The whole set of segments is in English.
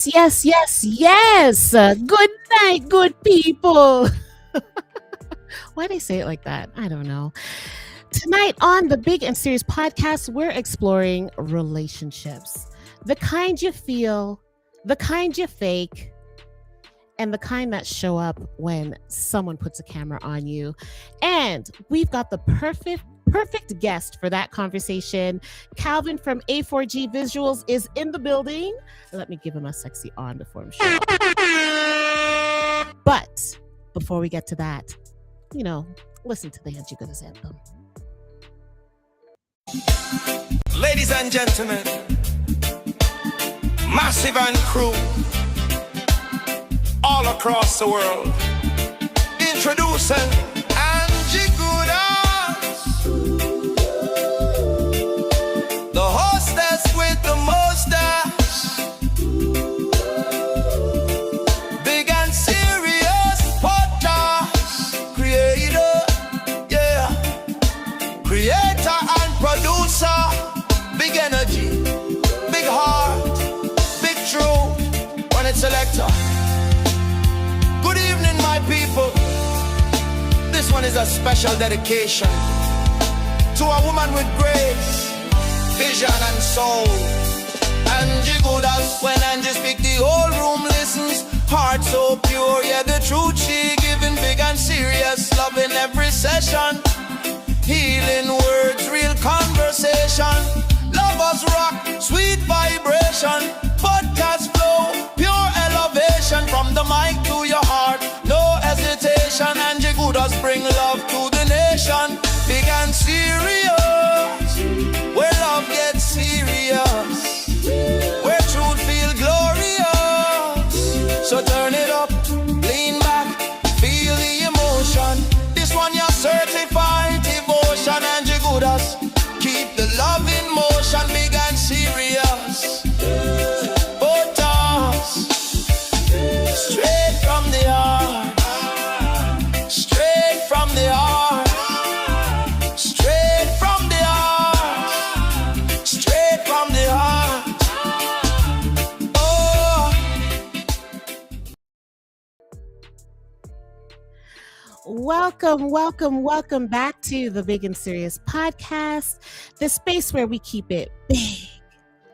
Yes, yes, yes. Good night, good people. Why they say it like that? I don't know. Tonight on the Big and Serious podcast, we're exploring relationships. The kind you feel, the kind you fake, and the kind that show up when someone puts a camera on you. And we've got the perfect guest for that conversation. Calvin from A4G Visuals is in the building. Let me give him a sexy on before I'm sure. But before we get to that, listen to the Angie Goodness anthem. Ladies and gentlemen, Massive and crew all across the world, introducing Angie Goodness, the hostess with the mostess, big and serious podcast creator, yeah, creator and producer, big energy, big heart, big true, when it's selector. Good evening, my people. This one is a special dedication to a woman with grace, vision and soul. Angie Goodness, when Angie speak, the whole room listens. Heart so pure, yeah, the truth she giving, big and serious, loving every session. Healing words, real conversation. Lovers rock, sweet vibration. Podcast flow, pure elevation. From the mic to your heart, no hesitation. Angie Goodness bring love to the nation. Big and serious, where love gets serious, where truth feel glorious. So turn it up, lean back, feel the emotion. This one you're certified devotion. Angie Goodness, keep the love in motion. Big and serious, both us, straight from the heart, straight from the heart, straight from the heart, straight from the heart. Oh, Welcome back to the Big and Serious podcast, the space where we keep it big,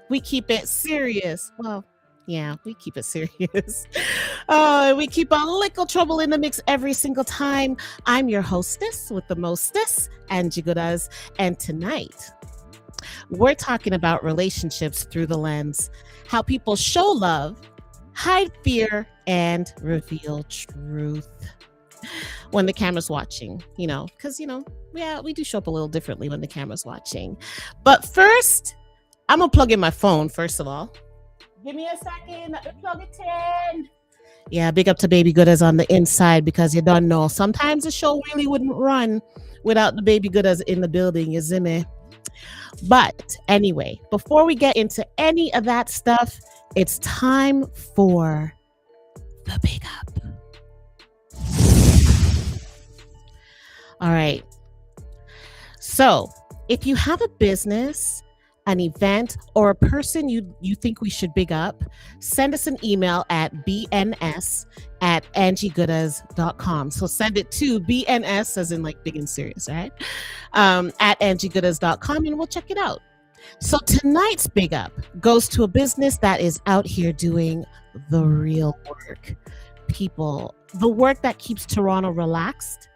we keep it serious. Well, yeah, we keep it serious. We keep a likkle trouble in the mix every single time. I'm your hostess with the mostess, Angie Goodez, and tonight we're talking about relationships through the lens, how people show love, hide fear, and reveal truth when the camera's watching, because, yeah, we do show up a little differently when the camera's watching. But first, I'm going to plug in my phone, first of all. Give me a second. Let me plug it in. Yeah, big up to Baby Gooders on the inside, because you don't know. Sometimes the show really wouldn't run without the Baby Gooders in the building, you see me? But anyway, before we get into any of that stuff, it's time for the big up. All right. So if you have a business, an event, or a person you think we should big up, send us an email at bns@angiegoodaz.com. So send it to BNS, as in like big and serious, right? At angiegoodaz.com, and we'll check it out. So tonight's big up goes to a business that is out here doing the real work. People, the work that keeps Toronto relaxed,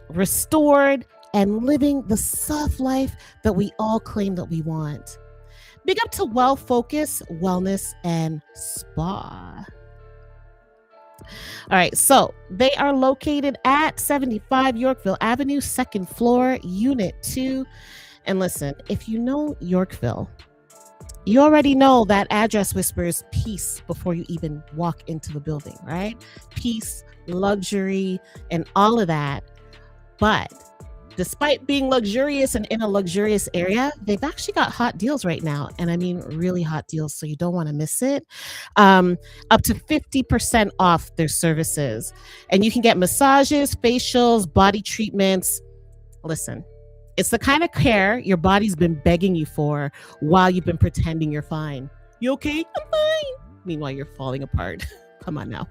restored, and living the soft life that we all claim that we want. Big up to Well Focus, Wellness, and Spa. All right, so they are located at 75 Yorkville Avenue, 2nd floor, Unit 2. And listen, if you know Yorkville, you already know that address whispers peace before you even walk into the building, right? Peace, luxury, and all of that. But despite being luxurious and in a luxurious area, they've actually got hot deals right now. And I mean, really hot deals. So you don't want to miss it. Up to 50% off their services. And you can get massages, facials, body treatments. Listen, it's the kind of care your body's been begging you for while you've been pretending you're fine. You okay? I'm fine. Meanwhile, you're falling apart. Come on now.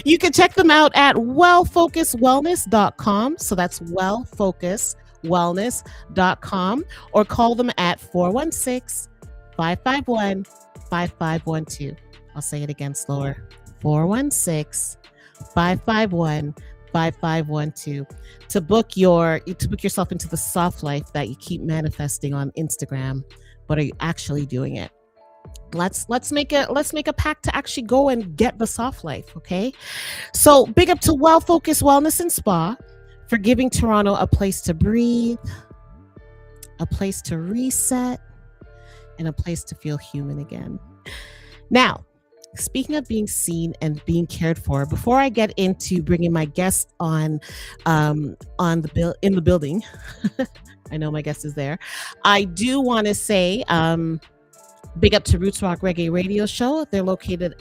You can check them out at wellfocuswellness.com. So that's wellfocuswellness.com, or call them at 416 551 5512. I'll say it again slower. 416 551 5512 to book yourself into the soft life that you keep manifesting on Instagram, but are you actually doing it? Let's make a pact to actually go and get the soft life, okay? So big up to Well Focused Wellness and Spa for giving Toronto a place to breathe, a place to reset, and a place to feel human again. Now, speaking of being seen and being cared for, before I get into bringing my guest on the building, I know my guest is there. I do want to say big up to Roots Rock Reggae Radio Show. They're located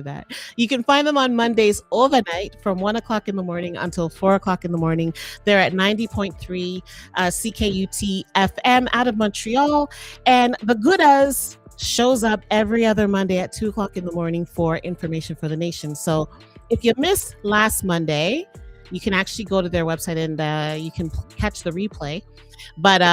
at. You can find them on Mondays overnight from 1 o'clock in the morning until 4 o'clock in the morning. They're at 90.3 CKUT FM out of Montreal. And the Goodas shows up every other Monday at 2 o'clock in the morning for information for the nation. So if you missed last Monday, you can actually go to their website and you can catch the replay. But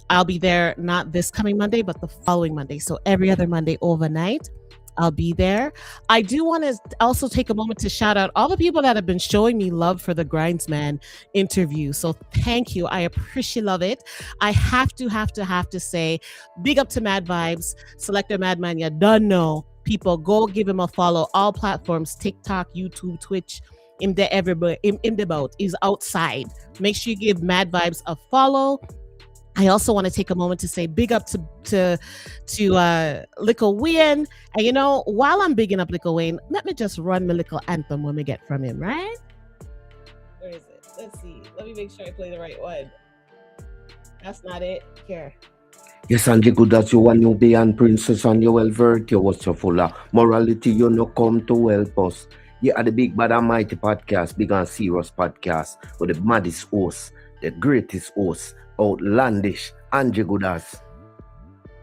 I'll be there not this coming Monday, but the following Monday. So every other Monday overnight, I'll be there. I do want to also take a moment to shout out all the people that have been showing me love for the Grindsman interview. So thank you. I appreciate it. I have to say, big up to Mad Vibes, Selector Madman. You don't know. People, go give him a follow. All platforms, TikTok, YouTube, Twitch. In the boat is outside. Make sure you give Mad Vibes a follow. I also want to take a moment to say big up to Likkle Wayne. And you know, while I'm bigging up Likkle Wayne, let me just run my little anthem when we get from him, right? Where is it? Let's see. Let me make sure I play the right one. That's not it. Here. Yes, and the good as you want you be and princess and you well virtue was so full of morality, you know, come to help us. You are the big bad and mighty podcast, big and serious podcast with the maddest host, the greatest host, outlandish, Angie Goodas.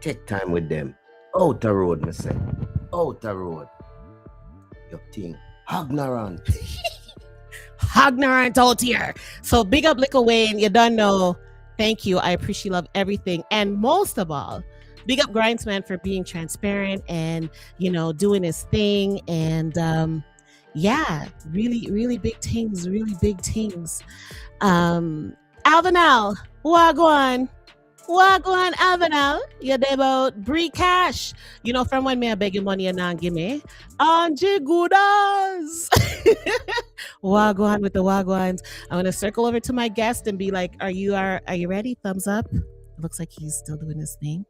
Take time with them. Out the road, me say. Out the road. Your thing. Ignorant. Ignorant out here. So big up Likkle Wayne. You don't know. Thank you. I appreciate love everything. And most of all, big up Grindsman for being transparent and, you know, doing his thing. And yeah, really, really big things. Alvinal, Wagwan, Alvinal, you about Bree Cash. You know, from when me I beg you money and now give me Angie Goodas. Wagwan with the Wagwans. I'm gonna circle over to my guest and be like, are you ready? Thumbs up. It looks like he's still doing his thing.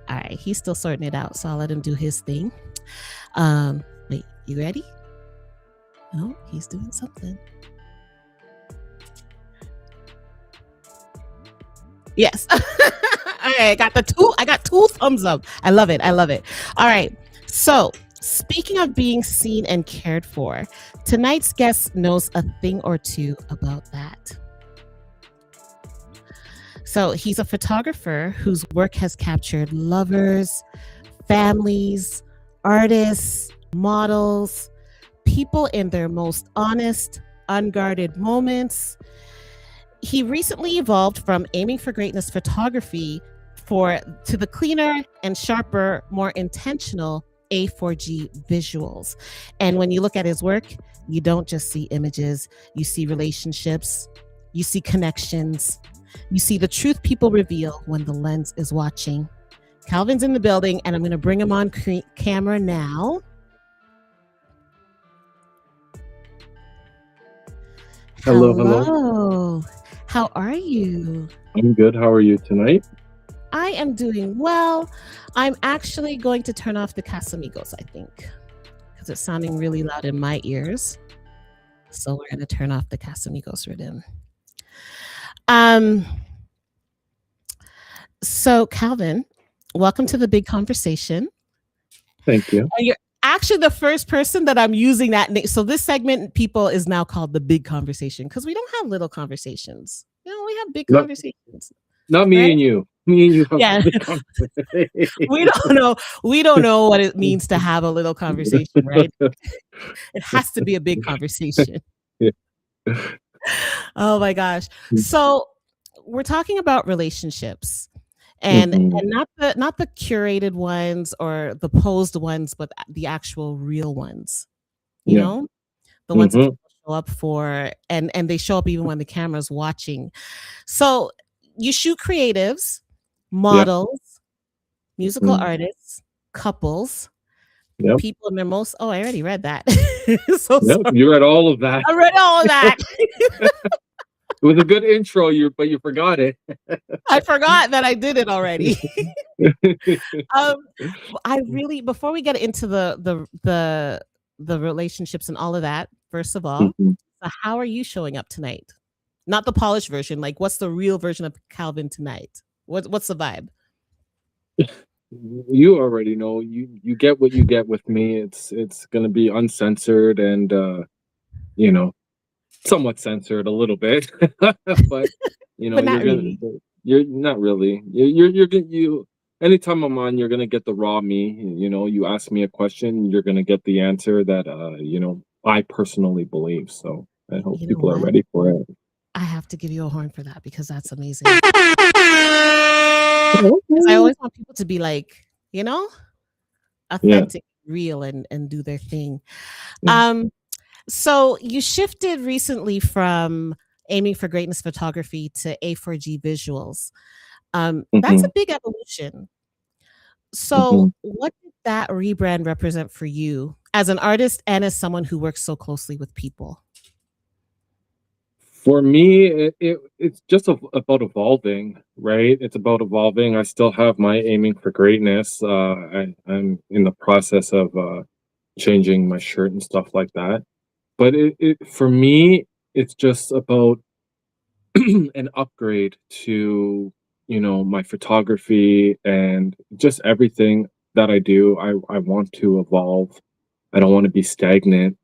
All right, he's still sorting it out, so I'll let him do his thing. Wait, you ready? Oh, he's doing something. Yes. All right, I got two thumbs up. I love it. All right. So, speaking of being seen and cared for, tonight's guest knows a thing or two about that. So, he's a photographer whose work has captured lovers, families, artists, models, people in their most honest, unguarded moments. He recently evolved from aiming for greatness photography to the cleaner and sharper, more intentional A4G visuals. And when you look at his work, you don't just see images, you see relationships, you see connections, you see the truth people reveal when the lens is watching. Calvin's in the building, and I'm going to bring him on camera now. Hello. How are you? I'm good. How are you tonight? I am doing well. I'm actually going to turn off the Casamigos, I think, because it's sounding really loud in my ears. So we're going to turn off the Casamigos rhythm. So Calvin, welcome to the big conversation. Thank you. You're actually the first person that I'm using that name. So this segment, people, is now called the big conversation because we don't have little conversations. You know, we have big conversations. Not me and you. Me and you have Yeah, a good conversation. we don't know what it means to have a little conversation, right? It has to be a big conversation. Yeah. Oh my gosh. So we're talking about relationships and Mhm. not the curated ones or the posed ones, but the actual real ones, you Yeah. know? The ones that Mhm. people show up for and they show up even when the camera's watching. So you shoot creatives, Yeah. models, musical Mhm. artists, couples, Yep. people in their most I already read that. So Yep. sorry. You read all of that. I read all of that. It was a good intro, but you forgot it. I forgot that I did it already. Um, I really before we get into the relationships and all of that, first of all, Mhm. so how are you showing up tonight? Not the polished version, like what's the real version of Calvin tonight? What's the vibe? You already know. You get what you get with me. It's gonna be uncensored and you know, somewhat censored a little bit. But But you're not gonna really. you're not really. You're gonna you anytime I'm on, you're gonna get the raw me. You ask me a question, you're gonna get the answer that I personally believe. So I hope You know people are what? ready for it. I have to give you a horn for that because that's amazing. Because I Okay. always want people to be like, you know, Yeah. authentic, real, and do their thing. Yeah. Um, so you shifted recently from aiming for greatness photography to A4G visuals. That's a Hmm. big evolution. So, Hmm. what did that rebrand represent for you as an artist and as someone who works so closely with people? For me, it's just about evolving, right? It's about evolving. I still have my aiming for greatness. I'm in the process of changing my shirt and stuff like that. But for me, it's just about an upgrade to my photography and just everything that I do. I want to evolve. I don't want to be stagnant.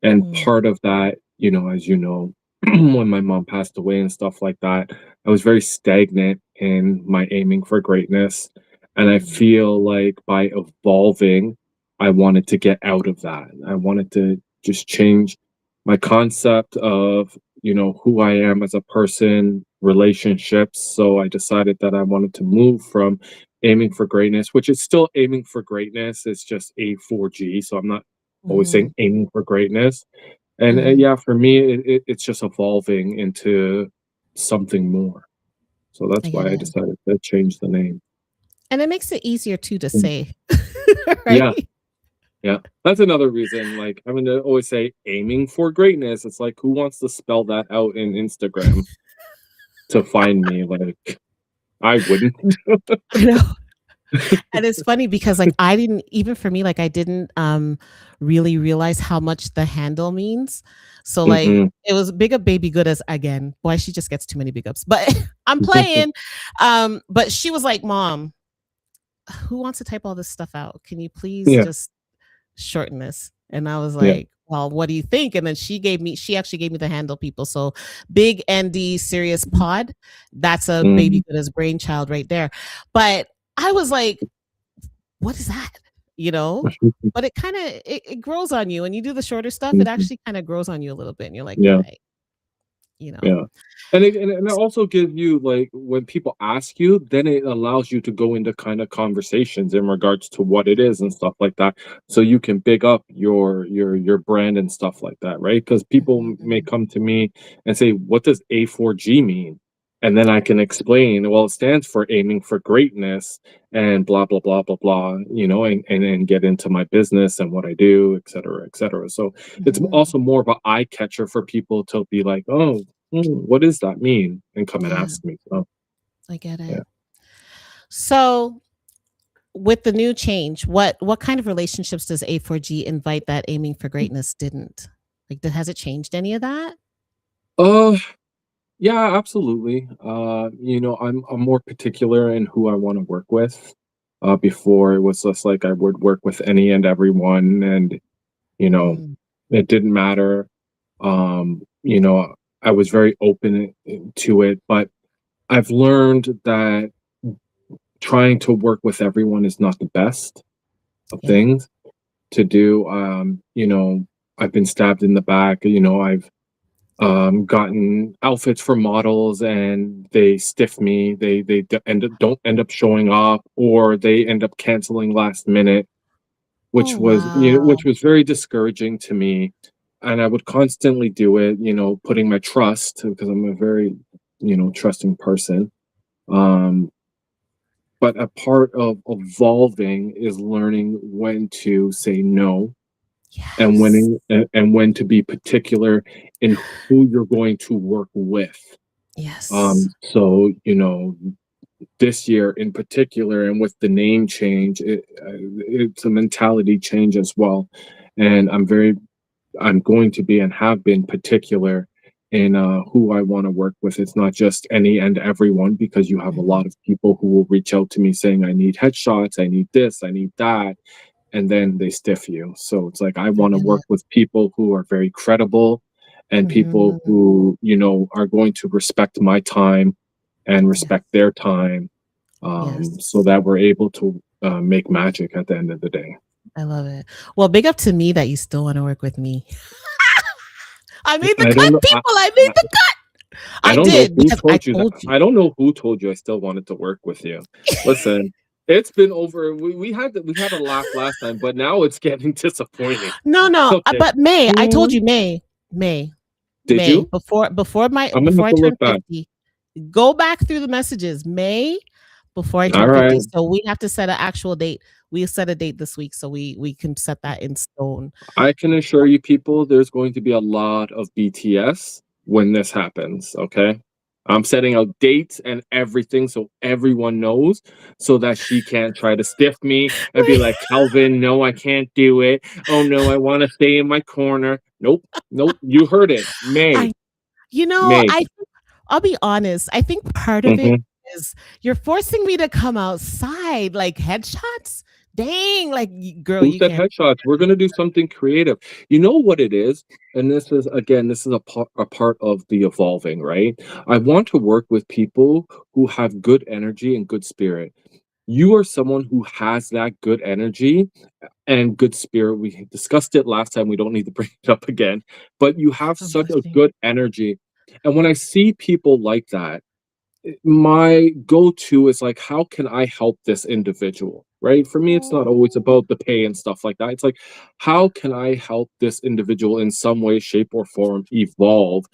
And Mm, part of that, as you know, when my mom passed away and stuff like that, I was very stagnant in my aiming for greatness. And I mm, feel like by evolving, I wanted to get out of that. I wanted to just change my concept of, who I am as a person, relationships. So I decided that I wanted to move from aiming for greatness, which is still aiming for greatness. It's just A4G. So I'm not always mm, saying aiming for greatness. And mhm. yeah, for me, it's just evolving into something more. So that's I why get I it. decided to change the name. And it makes it easier too to Mm. say, Yeah, right? yeah. That's another reason. Like I'm gonna always say aiming for greatness. It's like who wants to spell that out in Instagram to find me? Like I wouldn't. I know. And it's funny because like I didn't even for me like I didn't really realize how much the handle means. So like Hmm. it was big up baby good as again. Boy, she just gets too many big ups. But I'm playing. But she was like, "Mom, who wants to type all this stuff out? Can you please Yeah, just shorten this?" And I was yeah. like, "Well, what do you think?" And then she actually gave me the handle people. So big ND serious pod. That's a baby Mm. good as brainchild right there. But I was like, what is that? You know? But it kind of it grows on you. And you do the shorter stuff, it Mhm. actually kind of grows on you a little bit. And you're like, all Yeah. right, you know. Yeah. And it also gives you like when people ask you, then it allows you to go into kind of conversations in regards to what it is and stuff like that. So you can big up your brand and stuff like that, right? Because people may Mhm, come to me and say, what does A4G mean? And then I can explain, well, it stands for aiming for greatness and blah blah blah blah blah, and get into my business and what I do, et cetera, et cetera. So it's mhm. also more of an eye catcher for people to be like, oh, what does that mean? And come and Yeah, ask me. So, I get yeah. it. So with the new change, what kind of relationships does A4G invite that aiming for greatness didn't? Like, has it changed any of that? Uh, yeah, absolutely. I'm more particular in who I want to work with. Before it was just like I would work with any and everyone, and you know, Mm, it didn't matter. Um, you know, I was very open to it, but I've learned that trying to work with everyone is not the best of Yeah. things to do. I've been stabbed in the back. I've gotten outfits for models and they stiff me. Don't end up showing up, or they end up canceling last minute, Oh, which wow. was very discouraging to me. And I would constantly do it, putting my trust, because I'm a very, trusting person. Um, but a part of evolving is learning when to say no, and Yes. when to be particular in who you're going to work with. Yes. So this year in particular, and with the name change, it's a mentality change as well. And I'm going to be and have been particular in who I want to work with. It's not just any and everyone, because you have a Mhm. lot of people who will reach out to me saying, I need headshots, I need this, I need that, and then they stiff you. So it's like, I I want to get work it. with people who are very credible, and people Mhm. who, are going to respect my time and Yeah. respect their time, so Yes. that we're able to make magic at the end of the day. I love it. Well, big up to me that you still wanna work with me. I made the I cut, don't know. people, I made the cut. I I don't know did who because I told you that. told you. I don't know who told you I still wanted to work with you. Listen, it's been over. We had a laugh last time, but now it's getting disappointing. No, no, Okay, but May, I told who you May, May, did May, you? I'm gonna before have I to look turned back. 50, go back through the messages. May, before I All turned 50. right. So we have to set an actual date. We set a date this week so we can set that in stone. I can assure you, people, there's going to be a lot of BTS when this happens. Okay. I'm setting out dates and everything so everyone knows, so that she can't try to stiff me and be Wait, like, Calvin, no, I can't do it. Oh, no, I want to stay in my corner. Nope. Nope. You heard it. May. I you know, May. I think I'll be honest. I think part of it Hmm. is you're forcing me to come outside like headshots. Dang, like girl, Who you said can't. headshots? We're going to do something creative. You know what it is? And this is a part of the evolving, right? I want to work with people who have good energy and good spirit. You are someone who has that good energy and good spirit. We discussed it last time. We don't need to bring it up again, but you have I'm such a blushing. good energy. And when I see people like that, my go-to is like, how can I help this individual? Right? For me, it's not always Oh, about the pay and stuff like that. It's like, how can I help this individual in some way, shape, or form evolve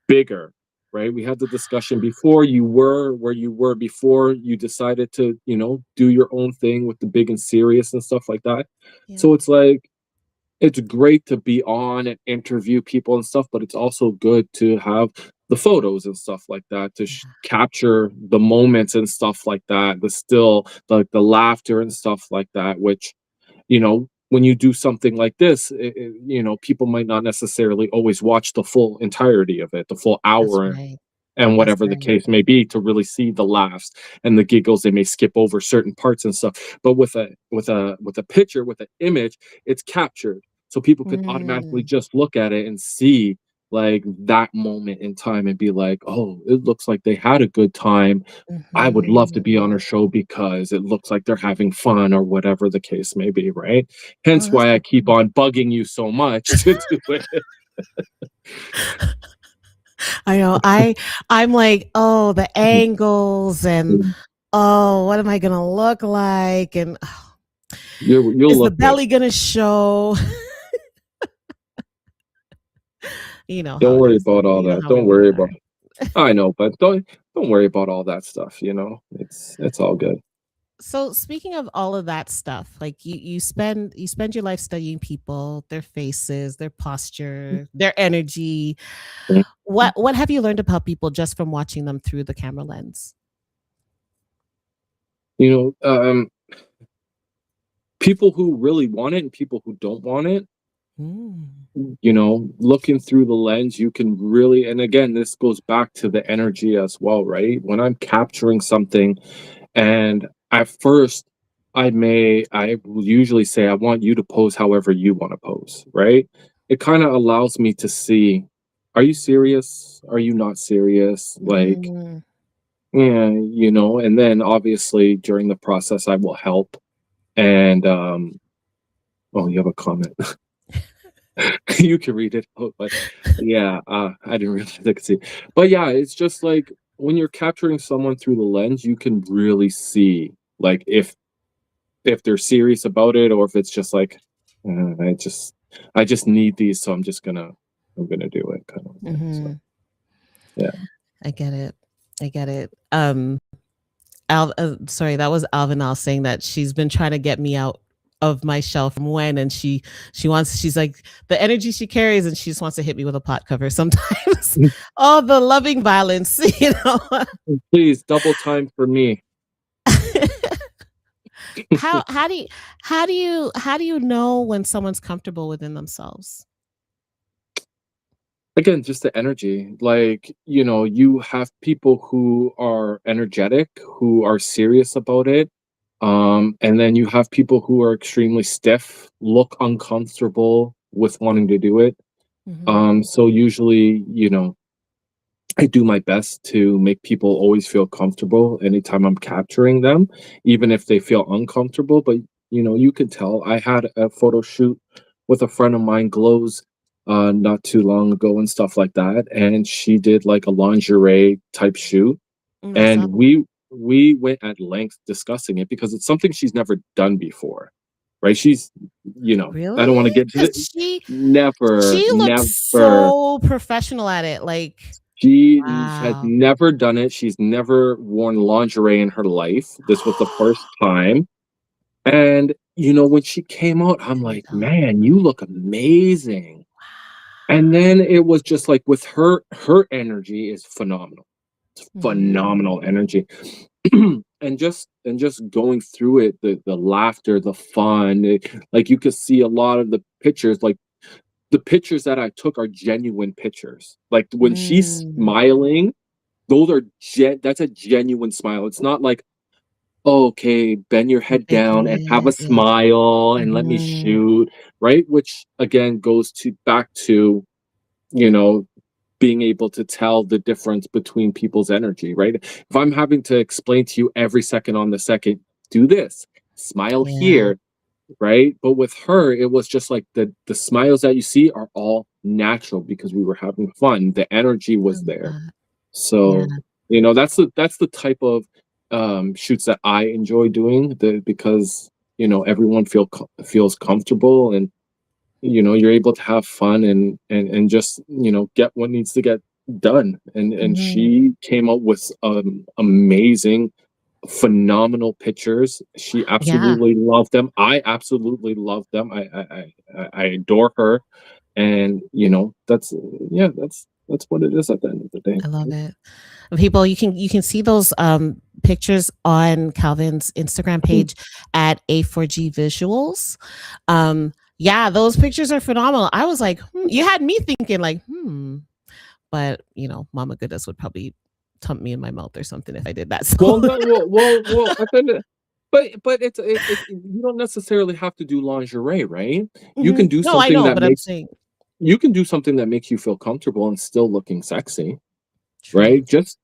bigger? Right? We had the discussion before. You were where you were before you decided to, do your own thing with the big and serious and stuff like that. yeah, So it's like, it's great to be on and interview people and stuff, but it's also good to have the photos and stuff like that to yeah. capture the moments and stuff like that, the still, like the laughter and stuff like that, which, when you do something like this, people might not necessarily always watch the full entirety of it, the full That's hour right. and That's whatever the right. case may be, to really see the laughs and the giggles. They may skip over certain parts and stuff, but with a picture, with an image, it's captured, so people can automatically Mm, just look at it and see like that moment in time and be like, oh, it looks like they had a good time. I would love to be on mhm. her show because it looks like they're having fun, or whatever the case may be, right? Oh, Hence that's why I so keep cool. on bugging you so much to do it. I know. I'm like, oh, the angles and oh, what am I gonna look like? And You'll is the look good. belly gonna show? You know how Don't it worry is. about all You know that. how Don't women worry are. about. I know, but don't worry about all that stuff. It's all good. So speaking of all of that stuff, like you spend your life studying people, their faces, their posture, their energy. What have you learned about people just from watching them through the camera lens? You know, people who really want it and people who don't want it. Mm, Looking through the lens, you can really, and again, this goes back to the energy as well, right? When I'm capturing something, and at first, I will usually say, I want you to pose however you want to pose, right? It kind of allows me to see, are you serious? Are you not serious? Like, mm, Yeah, and then obviously during the process I will help. And oh, you have a comment. You can read it. Oh, but yeah, I didn't realize I could see. But yeah, it's just like when you're capturing someone through the lens, you can really see like if they're serious about it, or if it's just like I just need these, so I'm gonna do it kind of thing. So yeah. I get it. I get it. Sorry, that was Alvinal saying that she's been trying to get me out of my shell from when, and she's like the energy she carries, and she just wants to hit me with a pot cover sometimes. Oh, the loving violence, Please double time for me. how do you know when someone's comfortable within themselves? Again, just the energy. Like, you have people who are energetic, who are serious about it. And then you have people who are extremely stiff, look uncomfortable with wanting to do it. So usually, I do my best to make people always feel comfortable anytime I'm capturing them, even if they feel uncomfortable. But you can tell. I had a photo shoot with a friend of mine, Glows, not too long ago and stuff like that. And she did like a lingerie type shoot. I saw And we went at length discussing it because it's something she's never done before. Right? She's, I don't want to really get to it. because Never, she looks never. so professional at it. Like, She has wow. never done it. She's never worn lingerie in her life. This was the first time. And, when she came out, I'm Really like, though. man, you look amazing. And then it was just like with her energy is phenomenal. It's phenomenal energy. and just going through it, the laughter, the fun, like you could see a lot of the pictures, like the pictures that I took are genuine pictures. Like when she's smiling, those are that's a genuine smile. It's not like, oh, okay, bend your head down and have a Faking it. Yeah. smile and let me shoot, right? Which again goes to back to, you know, being able to tell the difference between people's energy, right? If I'm having to explain to you every second on the second, do this, smile Yeah. here, right? But with her, it was just like the smiles that you see are all natural because we were having fun. The energy I was love there. that. Yeah. So, that's the type of shoots that I enjoy doing, because everyone feels comfortable, and you're able to have fun and just get what needs to get done. And she came up with amazing, phenomenal pictures. She Yeah. absolutely loved them. I absolutely loved them. I adore her. And that's what it is at the end of the day. I love it. People, you can see those pictures on Calvin's Instagram page at A4G Visuals. Yeah, those pictures are phenomenal. I was like, you had me thinking like, but Mama Goodness would probably tump me in my mouth or something if I did that. Well, So no, well. I think but you don't necessarily have to do lingerie, right? You can do no, I something know, that but I'm makes saying you can do something that makes you feel comfortable and still looking sexy, right? true. Just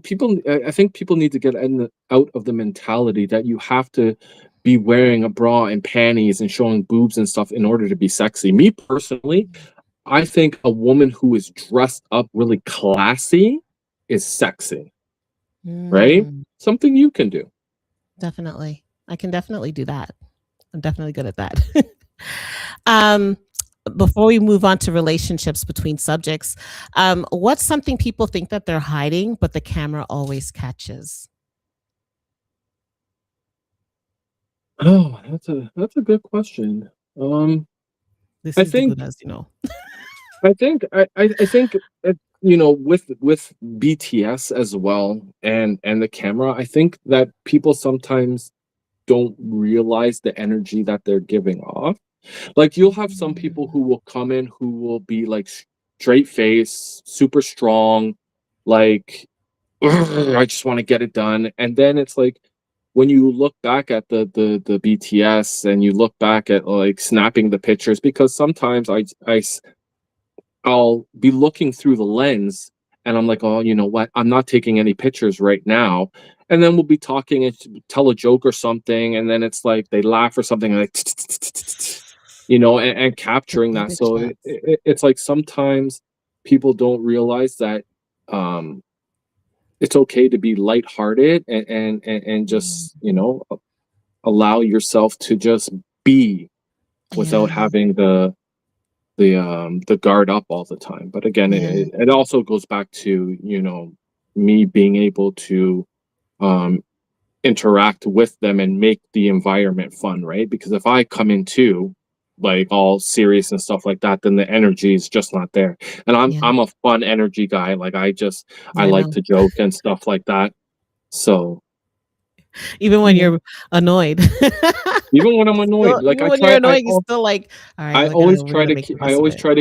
people. I think people need to get out of the mentality that you have to be wearing a bra and panties and showing boobs and stuff in order to be sexy. Me personally, I think a woman who is dressed up really classy is sexy, right? Mm, Something you can do. definitely. I can definitely do that. I'm definitely good at that. um, before we move on to relationships between subjects, what's something people think that they're hiding, but the camera always catches? Oh, that's a good question. This I is the think good as you know. I think with BTS as well, and the camera, I think that people sometimes don't realize the energy that they're giving off. Like you'll have some people who will come in who will be like straight face, super strong, like I just want to get it done. And then it's like when you look back at the BTS and you look back at like snapping the pictures, because sometimes I'll be looking through the lens and I'm like, oh, you know what? I'm not taking any pictures right now. And then we'll be talking and tell a joke or something, and then it's like they laugh or something, and like, you know, and The capturing that. big So shots. it's like sometimes people don't realize that um, it's okay to be lighthearted and Mm. just, you know, allow yourself to just be without Yeah. having the guard up all the time. But again, Yeah. it also goes back to, you know, me being able to um interact with them and make the environment fun, right? Because if I come in too like all serious and stuff like that, then the energy is just not there. And Yeah. I'm a fun energy guy. Like I I like know. to joke and stuff like that. So Even when yeah. you're annoyed. Even when I'm annoyed, Still, like even I when you're try annoyed, you're still like, all right, we're gonna make the I best of always it. try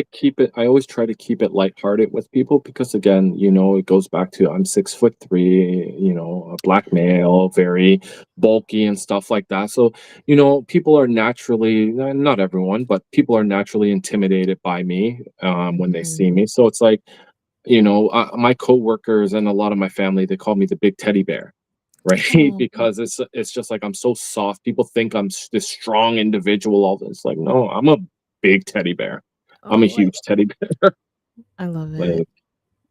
to keep it lighthearted with people because again, you know, it goes back to I'm 6'3", you know, a black male, very bulky and stuff like that. So, you know, people are naturally not everyone, but people are naturally intimidated by me when they see Mhm. me. So it's like, you know, my coworkers and a lot of my family, they call me the big teddy bear, right? Oh, Because it's just like I'm so soft. People think I'm this strong individual. All this, like, no, I'm a big teddy bear. I'm a oh, huge teddy bear. I love it. Like,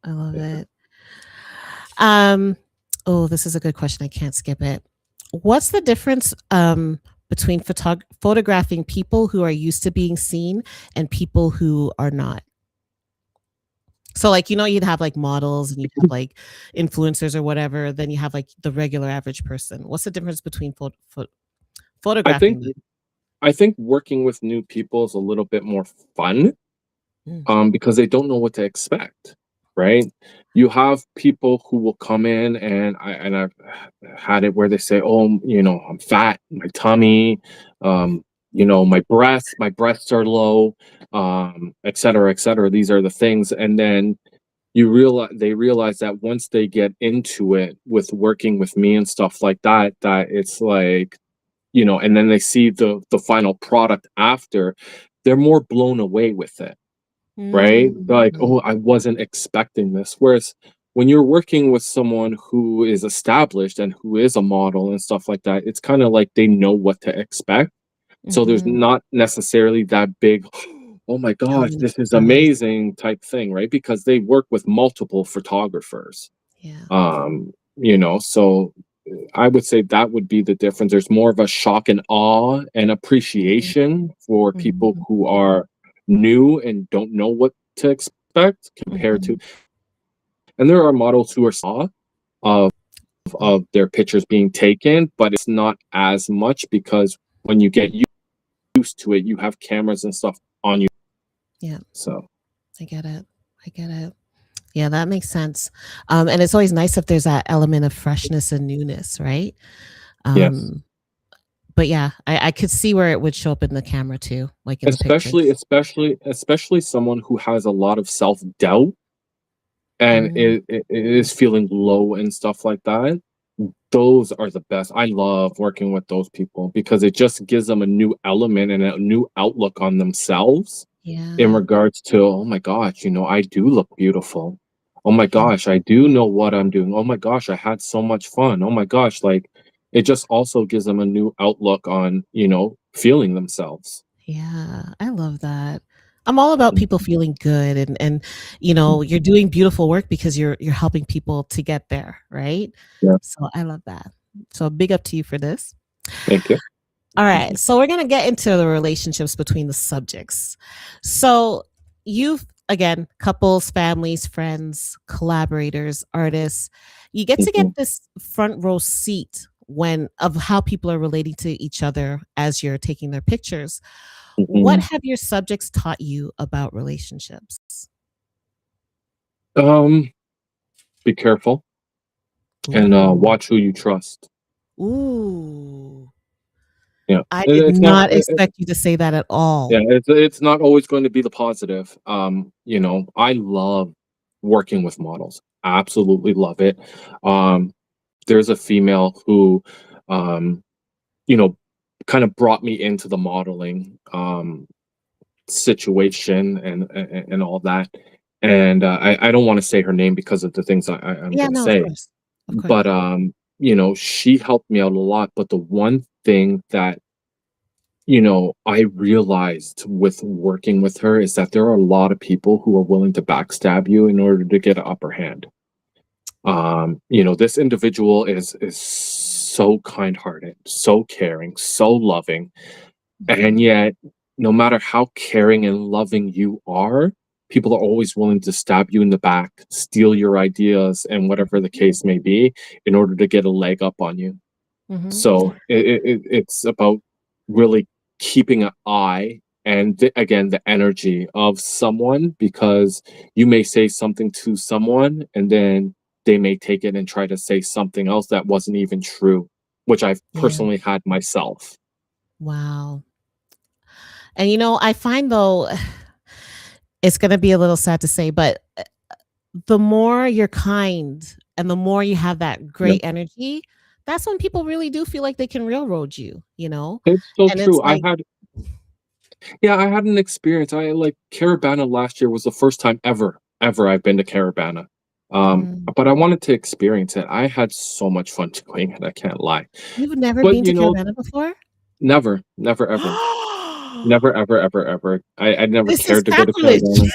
I love yeah. it. Um, oh, this is a good question. I can't skip it. What's the difference between photographing people who are used to being seen and people who are not? So, like, you know, you'd have like models and you have like influencers or whatever. Then you have like the regular average person. What's the difference between I think photographing them? I think working with new people is a little bit more fun Mm. because they don't know what to expect, right? You have people who will come in and I've had it where they say, "Oh, you know, I'm fat, my tummy, you know, my breasts are low, et cetera, et cetera." These are the things, and then they realize that once they get into it with working with me and stuff like that, that it's like, you know, and then they see the final product after, they're more blown away with it, right? They're like, Mm. "Oh, I wasn't expecting this." Whereas when you're working with someone who is established and who is a model and stuff like that, it's kind of like they know what to expect. So there's Mhm. not necessarily that big, "Oh my gosh, Element this of is surprise. amazing" type thing, right? Because they work with multiple photographers. Yeah. You know, so I would say that would be the difference. There's more of a shock and awe and Mhm. appreciation for people Mhm. who are new and don't know what to expect compared to, Mhm. and there are models who are saw of Mm. their pictures being taken, but it's not as much because when you get used to it, you have cameras and stuff on you. Yeah, So I get it. I get it. Yeah, that makes sense. And it's always nice if there's that element of freshness and newness, right? yes. Um, but yeah, I could see where it would show up in the camera too, like in the pictures. Especially someone who has a lot of self-doubt and Mm, it is feeling low and stuff like that. Those are the best. I love working with those people because it just gives them a new element and a new outlook on themselves in yeah, regards to, oh my gosh, you know, I do look beautiful. Oh my yeah, gosh, I do know what I'm doing. Oh my gosh, I had so much fun. Oh my gosh, like it just also gives them a new outlook on, you know, feeling themselves. yeah. I love that. I'm all about people Mhm. feeling good and you know, you're doing beautiful work because you're helping people to get there, right? Yeah. So I love that. So big up to you for this. Thank you. All right. So we're going to get into the relationships between the subjects. So you've, again, couples, families, friends, collaborators, artists, you get to get Mhm. this front row seat when of how people are relating to each other as you're taking their pictures. What Mhm. have your subjects taught you about relationships? Um, be careful and Ooh. watch who you trust. Ooh. Yeah, I did it's not. not expect you to say that at Yeah, all. it's not always going to be the positive. You know, I love working with models. Absolutely love it. Um, there's a female who, um, you know, kind of brought me into the modeling situation and all that. and I don't want to say her name because of the things I'm Yeah, going to no, of say, course. Of course. but she helped me out a lot. But the one thing that I realized with working with her is that there are a lot of people who are willing to backstab you in order to get an upper hand. This individual is so kind-hearted, so caring, so loving, and Mhm. yet no matter how caring and loving you are, people are always willing to stab you in the back, steal your ideas and whatever the case may be in order to get a leg up on you. Mhm. So it's about really keeping an eye and again the energy of someone, because you may say something to someone and then they may take it and try to say something else that wasn't even true, which I've Yeah. personally had myself. Wow. And I find though it's going to be a little sad to say, but the more you're kind and the more you have that Yeah, great energy, that's when people really do feel like they can railroad you. it's so And it's true. like, I had an experience. I like Caravana last year was the first time ever I've been to Caravana. mm, But I wanted to experience it. I had so much fun doing it. I can't lie. you've never But been to Carolina before? never, never, ever, never, ever, ever, ever. I never This is cared to go to sacrilege. Caravana.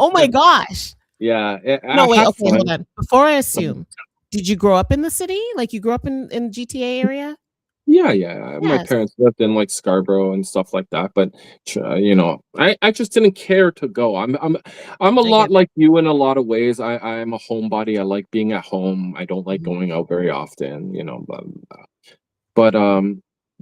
Oh my gosh. Yeah, I No, wait, have okay, hold fun. on. Before I Um, assume, did you grow up in the city? Like you grew up in GTA area? Yeah, yeah. My Yes. parents lived in like Scarborough and stuff like that, but I just didn't care to go. I'm a I get lot like you in a lot of ways. I'm a homebody. I like being at home. I don't like it. going out very often, but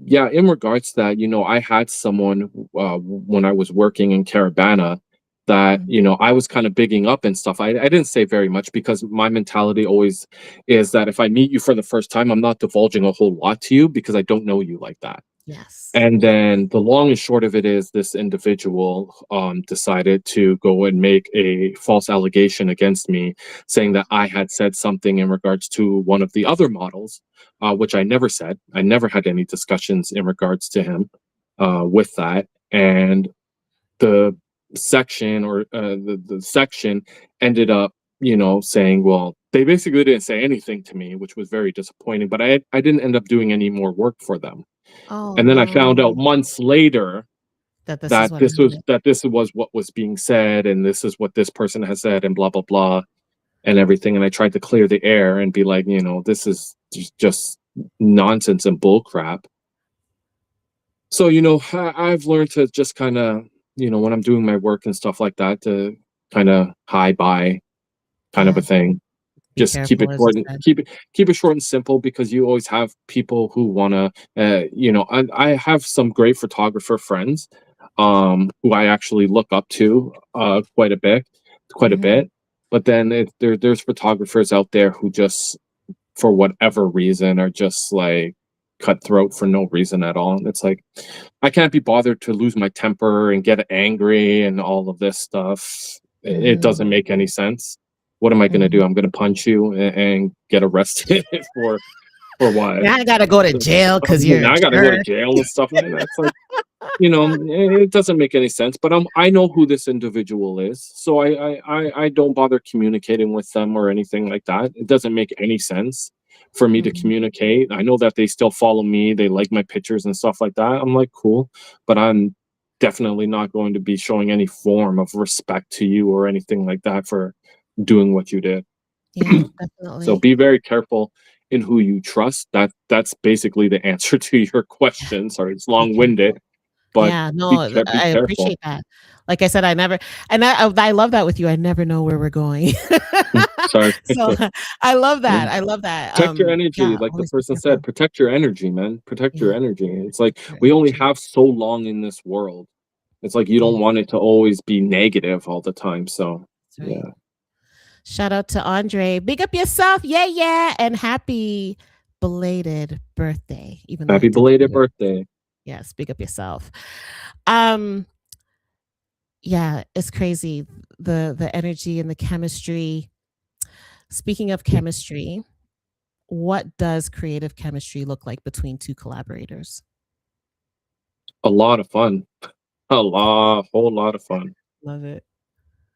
yeah, in regards to that, I had someone when I was working in Caravana that Mhm. I was kind of bigging up and stuff. I didn't say very much because my mentality always is that if I meet you for the first time, I'm not divulging a whole lot to you because I don't know you like that. Yes. And Yes. then the long and short of it is this individual decided to go and make a false allegation against me, saying that I had said something in regards to one of the other models, which I never said. I never had any discussions in regards to him with that. And the section or the section ended up, saying, well, they basically didn't say anything to me, which was very disappointing, but I didn't end up doing any more work for them. Oh And then I found out no. months later That this is that what this was happened. that this was what was being said, and this is what this person has said, and blah blah blah, and everything. And I tried to clear the air and be like, this is just nonsense and bull crap. So I've learned to just kind of when I'm doing my work and stuff like that to kind of hi bye kind of a Yeah. thing. Be Just keep it careful, as you short and said. keep it short and simple, because you always have people who want to I have some great photographer friends who I actually look up to quite a Mhm. bit, but then there's photographers out there who just for whatever reason are just like cutthroat for no reason at all, and it's like I can't be bothered to lose my temper and get angry and all of this stuff. It Mm, doesn't make any sense. What am I going to do? mhm. I'm going to punch you and get arrested for what? Now I gotta go to jail because you're a Now I got to go to jerk. jail and stuff like that. It's like it doesn't make any sense. But I know who this individual is, so I don't bother communicating with them or anything like that. It doesn't make any sense for me to Mhm. communicate. I know that they still follow me, they like my pictures and stuff like that. I'm like, cool, but I'm definitely not going to be showing any form of respect to you or anything like that for doing what you did. Yeah, So definitely. be very careful in who you trust. That's basically the answer to your question. Sorry, it's Be long-winded, careful. but Yeah, no, be I careful. appreciate that. Like I said, I never and I love that with you. I never know where we're going. Sorry. So, I love Yeah. that. I love that. Protect your Yeah, energy, like the always be person said. careful. Protect your energy, man. Protect your Yeah, energy. It's like your we only energy. have so long in this world. It's like you don't Yes, want it to always be negative all the time. So that's right. yeah. Shout out to Andre. Big up yourself. Yeah, yeah. And happy belated birthday, even though Happy he didn't belated do it. birthday. Yes, big up yourself. Um, yeah, it's crazy. The energy and the chemistry. Speaking of chemistry, what does creative chemistry look like between two collaborators? A lot of fun. Whole lot of fun. Love it.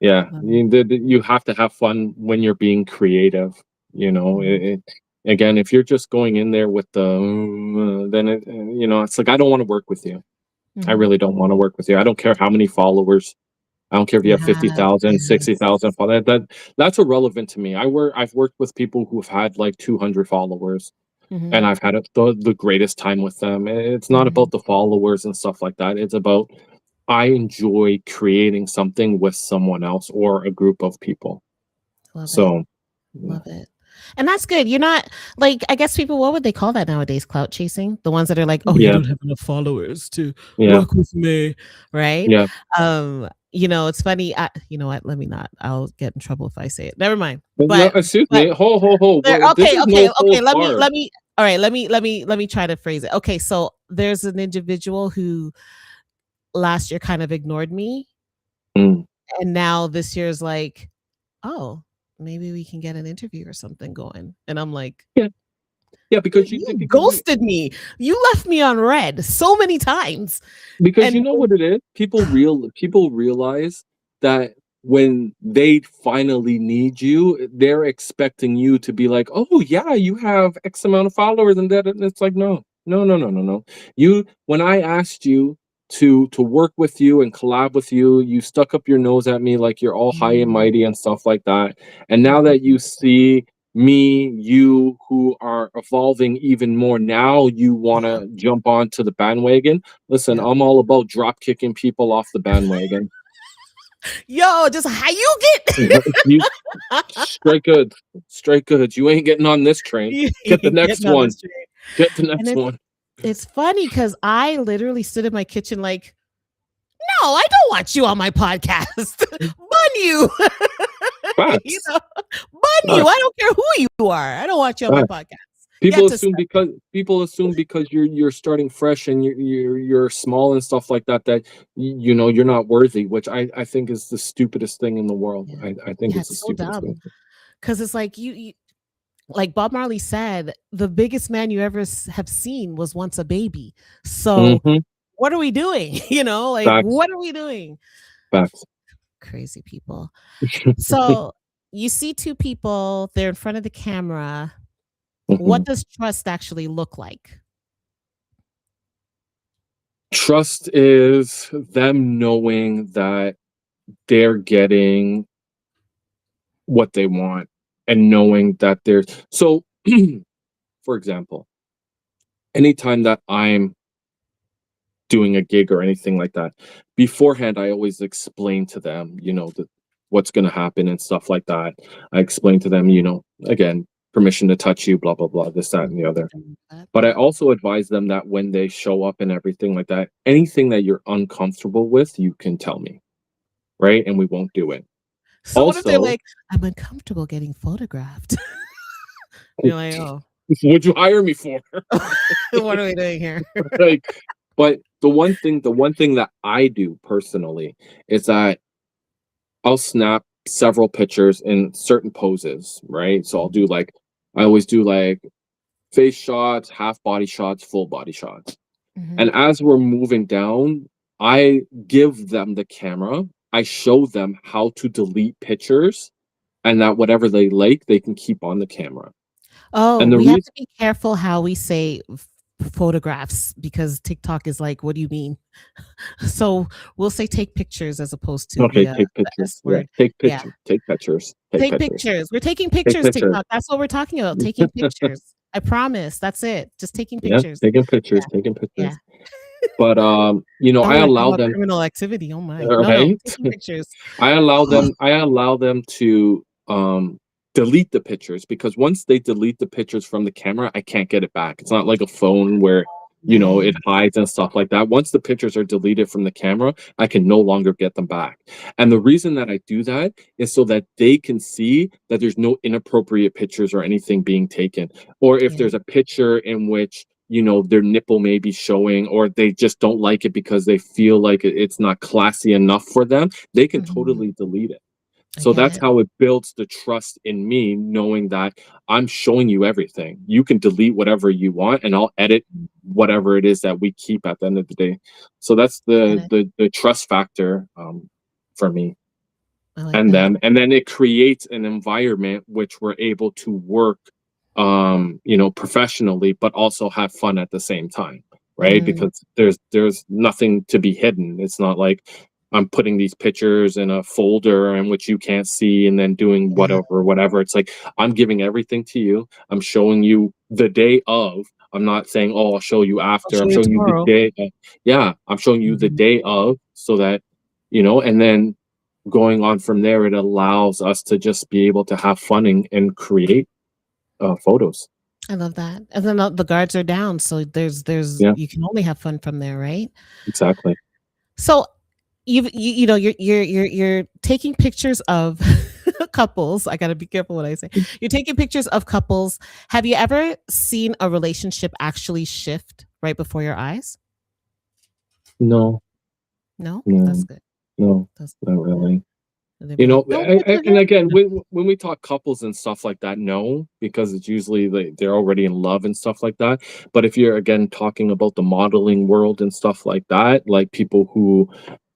Yeah, Love it. you have to have fun when you're being creative. Mhm. Again, if you're just going in there with the, then it's like I don't want to work with you. I Mhm. really don't want to work with you. I don't care how many followers. I don't care if you have Yeah, 50,000, sixty yes. thousand followers. That's irrelevant to me. I've worked with people who've had like 200 followers, and Mhm. I've had the greatest time with them. It's not Mhm. about the followers and stuff like that. It's about I enjoy creating something with someone else or a group of people. Love it. So, yeah. Love it. And that's good. You're not like, I guess people, what would they call that nowadays? Clout chasing? The ones that are like, "Oh, you Yeah, don't have enough followers to yeah, work with me," right? yeah. It's funny. You know what? Let me not. I'll get in trouble if I say it. Never mind. No, excuse But me. Ho. there. Well, this Okay, is okay, no okay. holds barred. Let me. All right. Let me try to phrase it. Okay, so there's an individual who last year kind of ignored me, Mm. and now this year's like, oh, maybe we can get an interview or something going. And I'm like, Yeah, yeah, dude, you ghosted me. You left me on red so many times. because And you know what it is. People realize that when they finally need you, they're expecting you to be like, "Oh yeah, you have X amount of followers," and that. And it's like, no, no, no, no, no, no. You when I asked you to work with you and collab with you, you stuck up your nose at me like you're all high and mm, mighty and stuff like that. And now that mhm, you see me, you who are evolving even more, now you want yeah, to jump onto the bandwagon. Listen, yeah. I'm all about drop kicking people off the bandwagon. Yo, just how you You straight good, straight good. You ain't getting on this train. you Get the ain't next getting on one. this train. Get the And next one. it's funny because I literally stood in my kitchen like, no, I don't want you on my podcast. Bun you. you Facts. know, bun you. I Facts. don't care who you are. I don't want you on my Facts. podcast. People Get to assume because you're starting fresh and you're small and stuff like that you're not worthy, which I think is the stupidest thing in the world. yeah. I think Yeah, it's the it's so stupidest dumb. thing. Because it's like you like Bob Marley said, the biggest man you ever have seen was once a baby. So Mm-hmm. what are we doing? Like Facts. what are we doing? Facts. Crazy people. So you see two people, they're in front of the camera. What Mhm. does trust actually look like? Trust is them knowing that they're getting what they want and knowing that there's so for example, anytime that I'm doing a gig or anything like that, beforehand I always explain to them, what's going to happen and stuff like that. I explain to them, again, permission to touch you, blah blah blah, this, that, and the other. But I also advise them that when they show up and everything like that, anything that you're uncomfortable with, you can tell me, right? And we won't do it. So what if they're Also, like, I'm uncomfortable getting photographed? You're like, oh, what'd you hire me for? what are we doing here? Like, but the one thing that I do personally is that I'll snap several pictures in certain poses, right? So I always do like face shots, half body shots, full body shots. Mhm. And as we're moving down, I give them the camera. I show them how to delete pictures and that whatever they like, they can keep on the camera. Oh, And the we have reason, to be careful how we say photographs because TikTok is like, what do you mean? So we'll say take pictures as opposed to okay, take the S pictures. Yeah, word. take Yeah. pictures, take pictures, take Take pictures, pictures. We're taking take pictures, pictures. TikTok. That's what we're talking about. Taking pictures. I promise. That's it. Just taking Yeah, pictures. taking pictures, Yeah. taking Yeah. pictures. But I Oh, we're talking allow about them, criminal activity. Oh my. No, right? taking pictures. I allow them to delete the pictures because once they delete the pictures from the camera, I can't get it back. It's not like a phone where it Man. hides and stuff like that. Once the pictures are deleted from the camera, I can no longer get them back. And the reason that I do that is so that they can see that there's no inappropriate pictures or anything being taken. Or if Yeah. there's a picture in which their nipple may be showing or they just don't like it because they feel like it's not classy enough for them, they can Mhm. totally delete it. I So get that's it. how it builds the trust in me, knowing that I'm showing you everything. You can delete whatever you want, and I'll edit whatever it is that we keep at the end of the day. So that's Get the it. the the trust factor for me. I like and that. them, and then it creates an environment which we're able to work professionally, but also have fun at the same time, right? Mm, Because there's nothing to be hidden. It's not like I'm putting these pictures in a folder in which you can't see and then doing yeah. whatever. It's like I'm giving everything to you. I'm showing you the day of. I'm not saying, oh, I'll show you I'll after. show I'm you showing you the tomorrow. day. Yeah, I'm showing you the Mhm. day of, so that and then going on from there, it allows us to just be able to have fun and create photos. I love that. And then the guards are down, so there's Yeah, you can only have fun from there, right? exactly. So you're taking pictures of couples. I got to be careful what I say. You're taking pictures of couples. Have you ever seen a relationship actually shift right before your eyes? No, No, that's no, good. no, That's not really. good. They'd be like, "Don't go to And him." again, No. when we talk couples and stuff like that, no, because it's usually they're already in love and stuff like that. But if you're again talking about the modeling world and stuff like that, like people who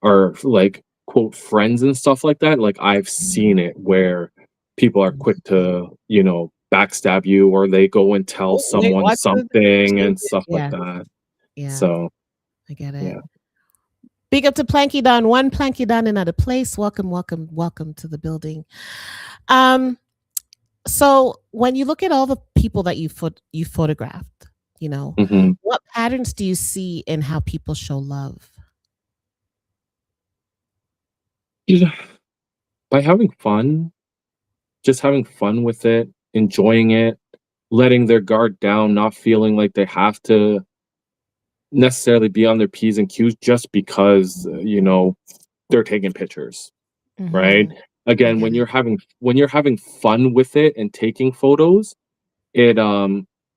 are like quote friends and stuff like that, like I've seen it where people are quick to backstab you, or they go and tell Oh, wait, someone watch the something change and it. stuff like Yeah, that. yeah, So I get it. yeah. Big up to Planky Don, one Planky Don in another place. Welcome, welcome, welcome to the building. Um, so when you look at all the people that you photographed, Hmm. what patterns do you see in how people show love? By having fun, just having fun with it, enjoying it, letting their guard down, not feeling like they have to necessarily be on their P's and Q's just because, they're taking pictures, right? Hmm. I Again, get it. when you're having fun with it and taking photos, it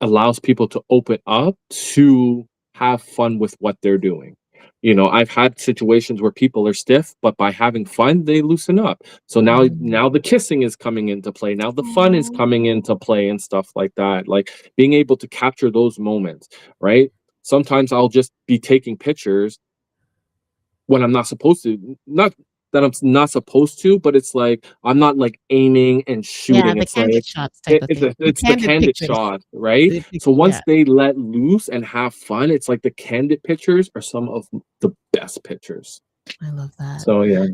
allows people to open up to have fun with what they're doing. I've had situations where people are stiff, but by having fun they loosen up. So Mhm. now the kissing is coming into play, now the fun is coming Aw. into play and stuff like that, like being able to capture those moments, right? Sometimes I'll just be taking pictures when I'm not supposed to. Not that I'm not supposed to, but it's like I'm not like aiming and Yeah, shooting. the It's like candid shots type of thing. The it's the candid candid pictures. shot, right? So Yeah, once they let loose and have fun, it's like the candid pictures are some of the best pictures. I love that. So yeah,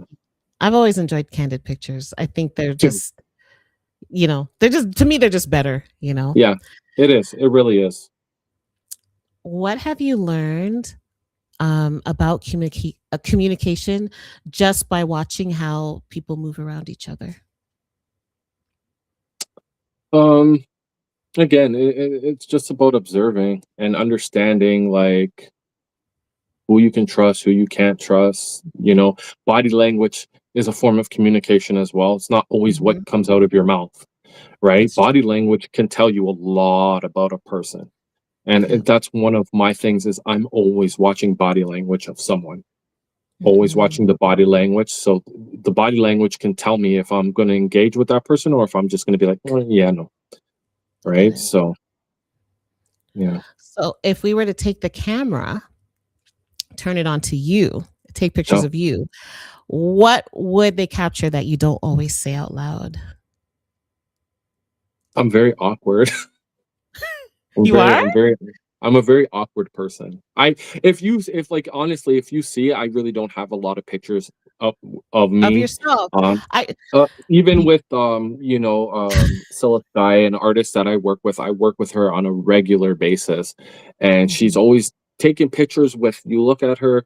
I've always enjoyed candid pictures. I think they're dude, just, they're just to me they're just better. yeah, it is. It really is. What have you learned about communication just by watching how people move around each other? Um, Again, it's just about observing and understanding, like who you can trust, who you can't trust. Body language is a form of communication as well. It's not always what Mhm. comes out of your mouth, right? That's true. Body language can tell you a lot about a person. And Yeah. that's one of my things is I'm always watching body language of someone. Always Mhm. watching the body language. So the body language can tell me if I'm going to engage with that person or if I'm just going to be like, "Oh, yeah, no." I get Right? it. So, yeah. So if we were to take the camera, turn it on to you, take pictures So of you, what would they capture that you don't always say out loud? I'm very awkward. You are? I'm a very awkward person. If like honestly, if you see, I really don't have a lot of pictures of of Of me. yourself. Um, I Even pe with Celestai, an artist that I work with her on a regular basis, and she's Mhm, always taking pictures with. You look at her,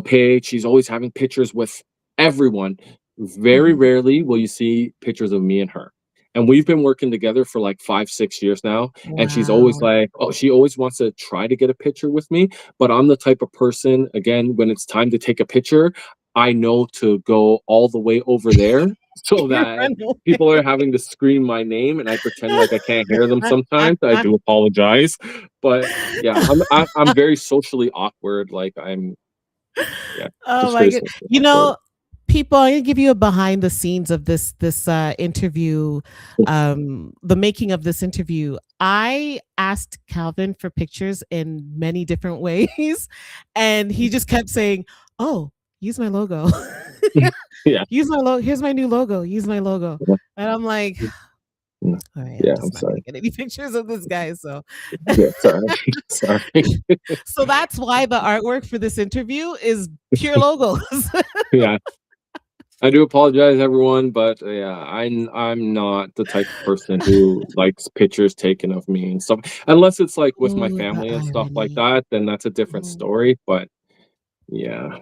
page. She's always having pictures with everyone. Very mhm. rarely will you see pictures of me and her. And we've been working together for like 5, 6 years now. And she's always Wow. like, oh, she always wants to try to get a picture with me. But I'm the type of person, again, when it's time to take a picture, I know to go all the way over there so You that run away. people are having to scream my name and I pretend like I can't hear them sometimes. I do apologize. But yeah, I'm very socially awkward. Like yeah, Oh just my very god. socially You awkward. know, people, I'm gonna give you a behind the scenes of this interview, the making of this interview. I asked Calvin for pictures in many different ways, and he just kept saying, "Oh, use my logo." Yeah. Use my logo. Here's my new logo. Use my logo. Yeah. And I'm like, Mm. all right, I'm Yeah, I'm just not gonna sorry. get any pictures of this guy. So Yeah, sorry. Sorry. so that's why the artwork for this interview is pure logos. Yeah. I do apologize, everyone, but yeah, I'm not the type of person who likes pictures taken of me and stuff. Unless it's like with my Ooh, the family and stuff like irony. that, then that's a different Mm. story. But yeah.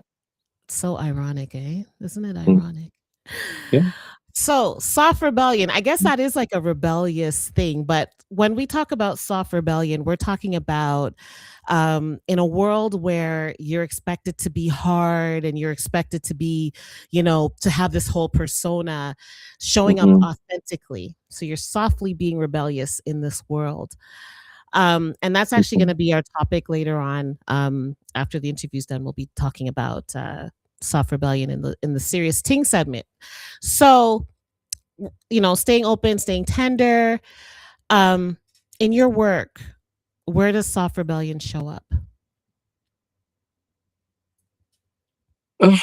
So ironic, eh? Isn't it Mm. ironic? Yeah. So, soft rebellion, I guess that is like a rebellious thing. But when we talk about soft rebellion, we're talking about in a world where you're expected to be hard and you're expected to be, to have this whole persona showing up Mhm. authentically. So, you're softly being rebellious in this world. And that's actually going Mhm. to be our topic later on. After the interview's done, we'll be talking about soft rebellion in the serious Ting segment. So, staying open, staying tender. Um, in your work, where does soft rebellion show up? Ugh,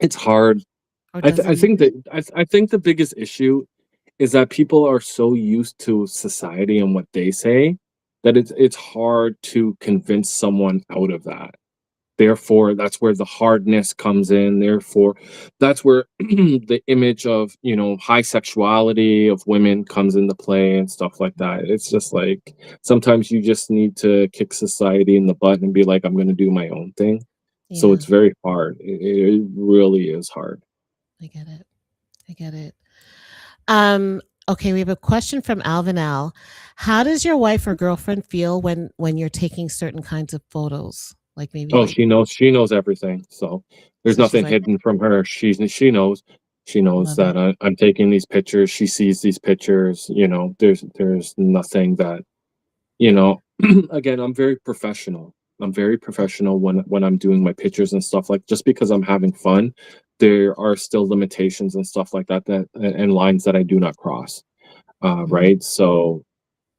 it's hard. Or does it I think that even? I think the biggest issue is that people are so used to society and what they say that it's hard to convince someone out of that. Therefore, that's where the hardness comes in. Therefore, that's where the image of, high sexuality of women comes into play and stuff like that. It's just like sometimes you just need to kick society in the butt and be like, I'm going to do my own thing. So Yeah, it's very hard. It really is hard. I get it. I get it. Um, okay, we have a question from Alvin Al. How does your wife or girlfriend feel when you're taking certain kinds of photos? Like maybe Oh, like she knows everything. So there's so she's nothing like, hidden from her. She knows love it. that I'm taking these pictures. She sees these pictures. There's nothing that you know. Again, I'm very professional. I'm very professional when I'm doing my pictures and stuff like just because I'm having fun. There are still limitations and stuff like that and lines that I do not cross. Mhm. Right. So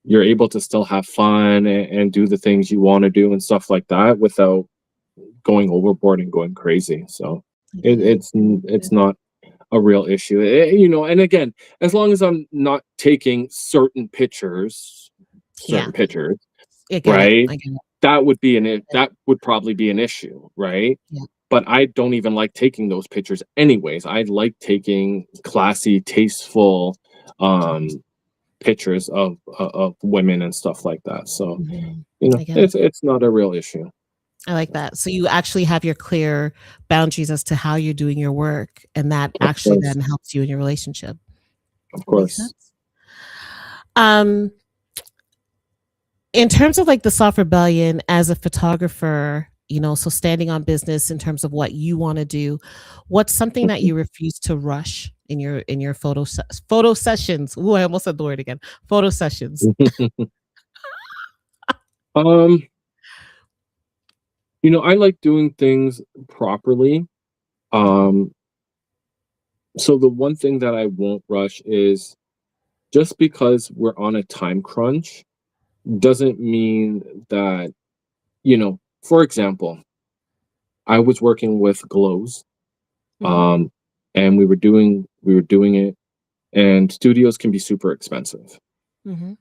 you're able to still have fun and do the things you want to do and stuff like that without going overboard and going crazy. So I get it, it. it's it's not a real issue. And again, as long as I'm not taking Yeah, certain pictures, I get it. right? I get it. That would probably be an issue, right? Yeah. But I don't even like taking those pictures anyways. I like taking classy, tasteful um pictures of women and stuff like that. So, Mhm. I get it. it's not a real issue. I like that. So you actually have your clear boundaries as to how you're doing your work, and that Of actually course. then helps you in your relationship. Of Makes course. sense. Um, in terms of like the soft rebellion as a photographer, so standing on business in terms of what you want to do, what's something that you refuse to rush in your photo sessions? Ooh, I almost said the word again. Photo sessions. um I like doing things properly. Um, so the one thing that I won't rush is just because we're on a time crunch doesn't mean that, for example, I was working with glows, Hmm. um, and we were doing it, and studios can be super expensive. Hmm.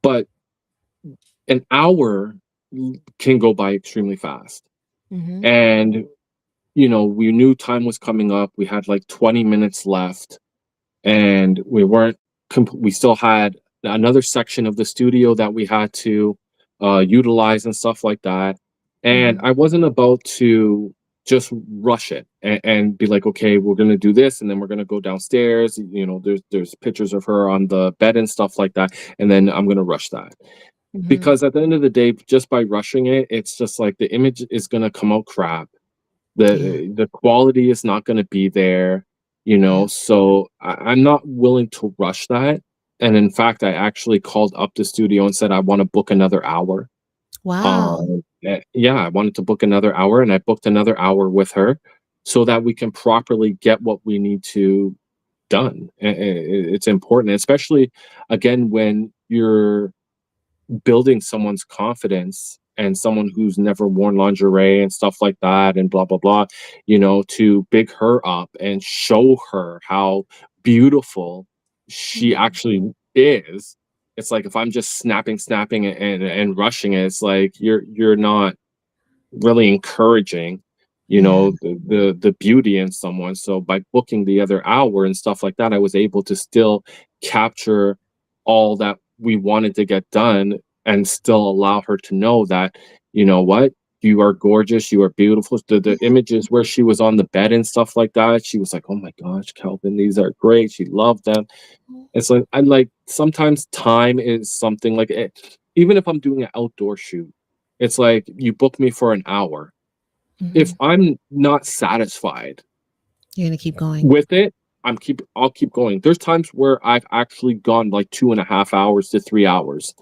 But an hour can go by extremely fast. Hmm. And, we knew time was coming up. We had like 20 minutes left and we still had another section of the studio that we had to utilize and stuff like that. And Hmm. I wasn't about to just rush it and be like, okay, we're gonna do this, and then we're gonna go downstairs. There's pictures of her on the bed and stuff like that, and then I'm gonna rush that Hmm. because at the end of the day, just by rushing it, it's just like the image is gonna come out crap. Yeah. The quality is not going to be there, Yeah. so I'm not willing to rush that. And in fact, I actually called up the studio and said I want to book another hour. Wow. Yeah, I wanted to book another hour, and I booked another hour with her so that we can properly get what we need to done. It's important, especially again when you're building someone's confidence and someone who's never worn lingerie and stuff like that and blah blah blah, you know, to big her up and show her how beautiful she Mhm. actually is. It's like if I'm just snapping and rushing it, it's like you're not really encouraging, you Yeah. know, the beauty in someone. So by booking the other hour and stuff like that, I was able to still capture all that we wanted to get done and still allow her to know that, you know what, you are gorgeous, you are beautiful. The images where she was on the bed and stuff like that, she was like, oh my gosh, Calvin, these are great, she loved them. It's like I like sometimes time is something like even if I'm doing an outdoor shoot, it's like you book me for an hour. If Mhm. I'm not satisfied You're gonna keep going. with it, I'll keep going. There's times where I've actually gone like 2.5 hours to 3 hours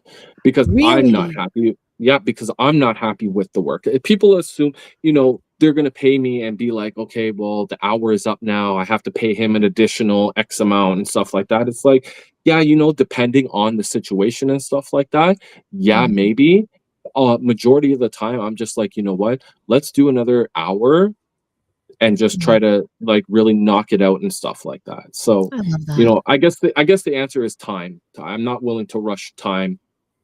because I'm not Really? happy. Yeah, because I'm not happy with the work. People assume, you know, they're gonna pay me and be like, okay, well, the hour is up now. I have to pay him an additional X amount and stuff like that. It's like, yeah, you know, depending on the situation and stuff like that, yeah, Mhm. maybe. Majority of the time, I'm just like, you know what? Let's do another hour and just Yeah. try to like really knock it out and stuff like that. So, I love you that. know, I guess the answer is time. I'm not willing to rush time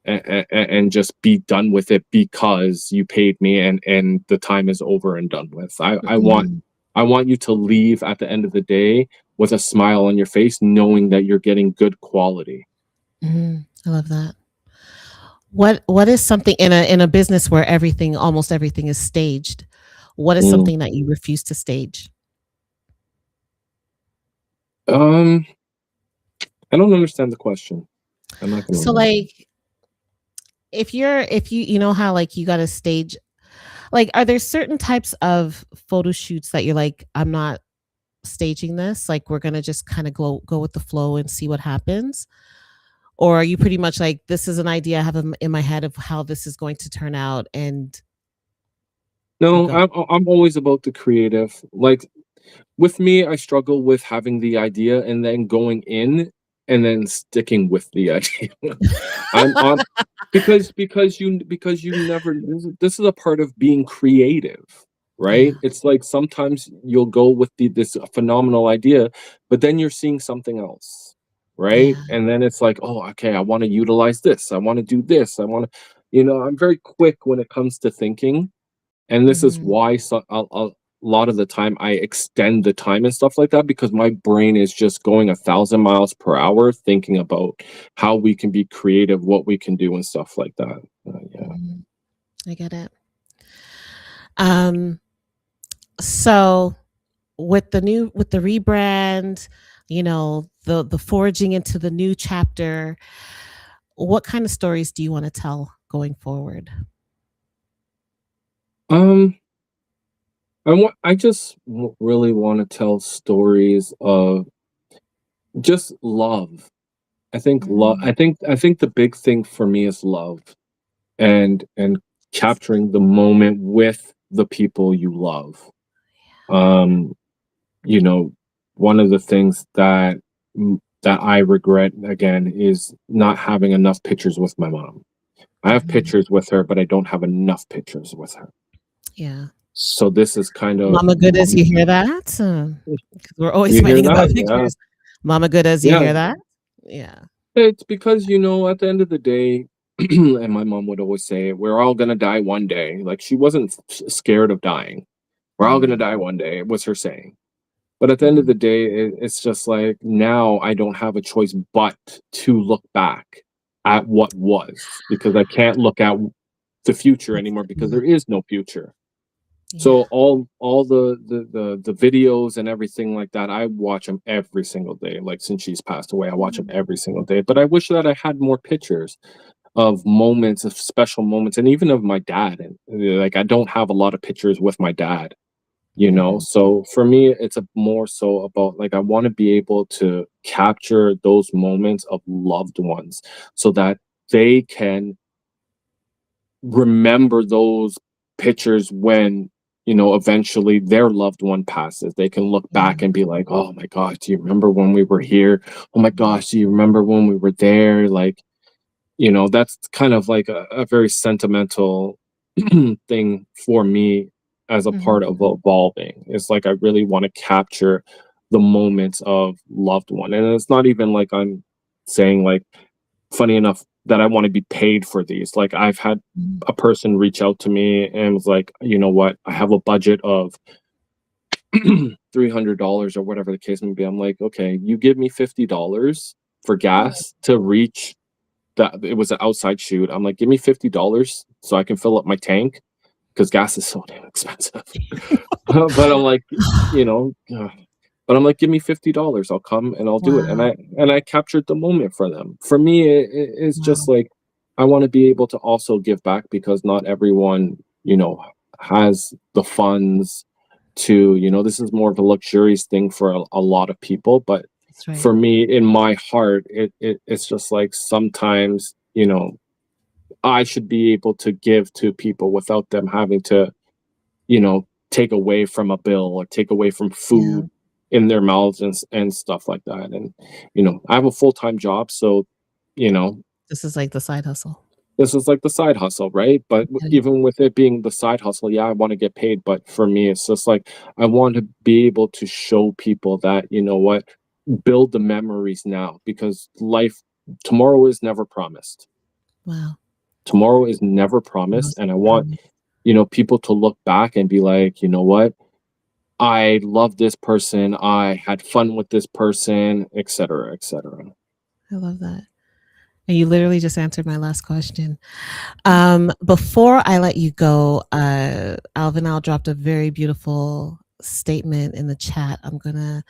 and just be done with it because you paid me and the time is over and done with. Mhm. I want you to leave at the end of the day with a smile on your face, knowing that you're getting good quality. Mhm. I love that. What is something in a business where everything almost everything is staged? What is Mm. something that you refuse to stage? Um, I don't understand the question. I'm not gonna So lie. like if you know how like you got to stage like are there certain types of photo shoots that you're like I'm not staging this, like we're going to just kind of go with the flow and see what happens? Or are you pretty much like this is an idea I have in my head of how this is going to turn out and you No, go. I'm always about the creative. Like with me, I struggle with having the idea and then going in and then sticking with the idea. I'm on because you never this is a part of being creative, right? Yeah. It's like sometimes you'll go with this phenomenal idea, but then you're seeing something else, right? Yeah. And then it's like, oh, okay, I want to utilize this. I want to do this. I want to, you know, I'm very quick when it comes to thinking, and this is Mhm. why a lot of the time I extend the time and stuff like that because my brain is just going 1,000 miles per hour thinking about how we can be creative, what we can do, and stuff like that. Yeah. Mhm. I get it. Um so with the rebrand, you know, the forging into the new chapter, what kind of stories do you want to tell going forward? Um, I just really want to tell stories of just love. Mm, I think the big thing for me is love and capturing the moment with the people you love. Um, you know, one of the things that I regret again is not having enough pictures with my mom. I have mhm. pictures with her, but I don't have enough pictures with her. Yeah. So this is kind of Mama Goodaz, you hear that? 'Cause we're always you hear fighting about that? Yeah. pictures. Mama Goodaz, you Yeah. hear that? Yeah. It's because, you know, at the end of the day, and my mom would always say, we're all gonna die one day. Like she wasn't scared of dying. We're all gonna Mhm, die one day, was her saying. But at the end of mhm. the day, it's just like now I don't have a choice but to look back at what was because I can't look at the future What's anymore to because there come? is no future. Yeah. So all the videos and everything like that, I watch them every single day. Like since she's passed away, I watch them Mm, every single day. But I wish that I had more pictures of moments, of special moments, and even of my dad. And like I don't have a lot of pictures with my dad, you know. mhm, So for me it's a more so about like I want to be able to capture those moments of loved ones so that they can remember those pictures when, you know, eventually their loved one passes. They can look back and mhm, be like, oh my gosh, do you remember when we were here? Oh my mhm. gosh, do you remember when we were there? Like, you know, that's kind of like a very sentimental thing for me as a part of evolving. It's like I really want to capture the moments of loved one, and it's not even like I'm saying, like, funny enough, that I want to be paid for these. Like, I've had a person reach out to me and was like, you know what, I have a budget of $300 or whatever the case may be. I'm like, okay, you give me $50 for gas to reach that. It was an outside shoot. I'm like, give me $50 so I can fill up my tank, because gas is so damn expensive. But I'm like, you know, but I'm like, give me $50, I'll come and I'll do it. And I captured the moment for them. For me, it's just like, I want to be able to also give back, because not everyone, you know, has the funds to, you know, this is more of a luxurious thing for a lot of people. But for me, in my heart, it's just like, sometimes, you know, I should be able to give to people without them having to, you know, take away from a bill or take away from food in their mouths and stuff like that. And, you know, I have a full-time job, so, you know, this is like the side hustle. This is like the side hustle, right? But even with it being the side hustle, yeah, I want to get paid. But for me, it's just like, I want to be able to show people that, you know what, build the memories now, because tomorrow is never promised. Wow. Tomorrow is never promised. And I want, you know, people to look back and be like, you know what, I love this person, I had fun with this person, etc., etc. I love that. And you literally just answered my last question. Before I let you go, Alvinal dropped a very beautiful statement in the chat. I'm gonna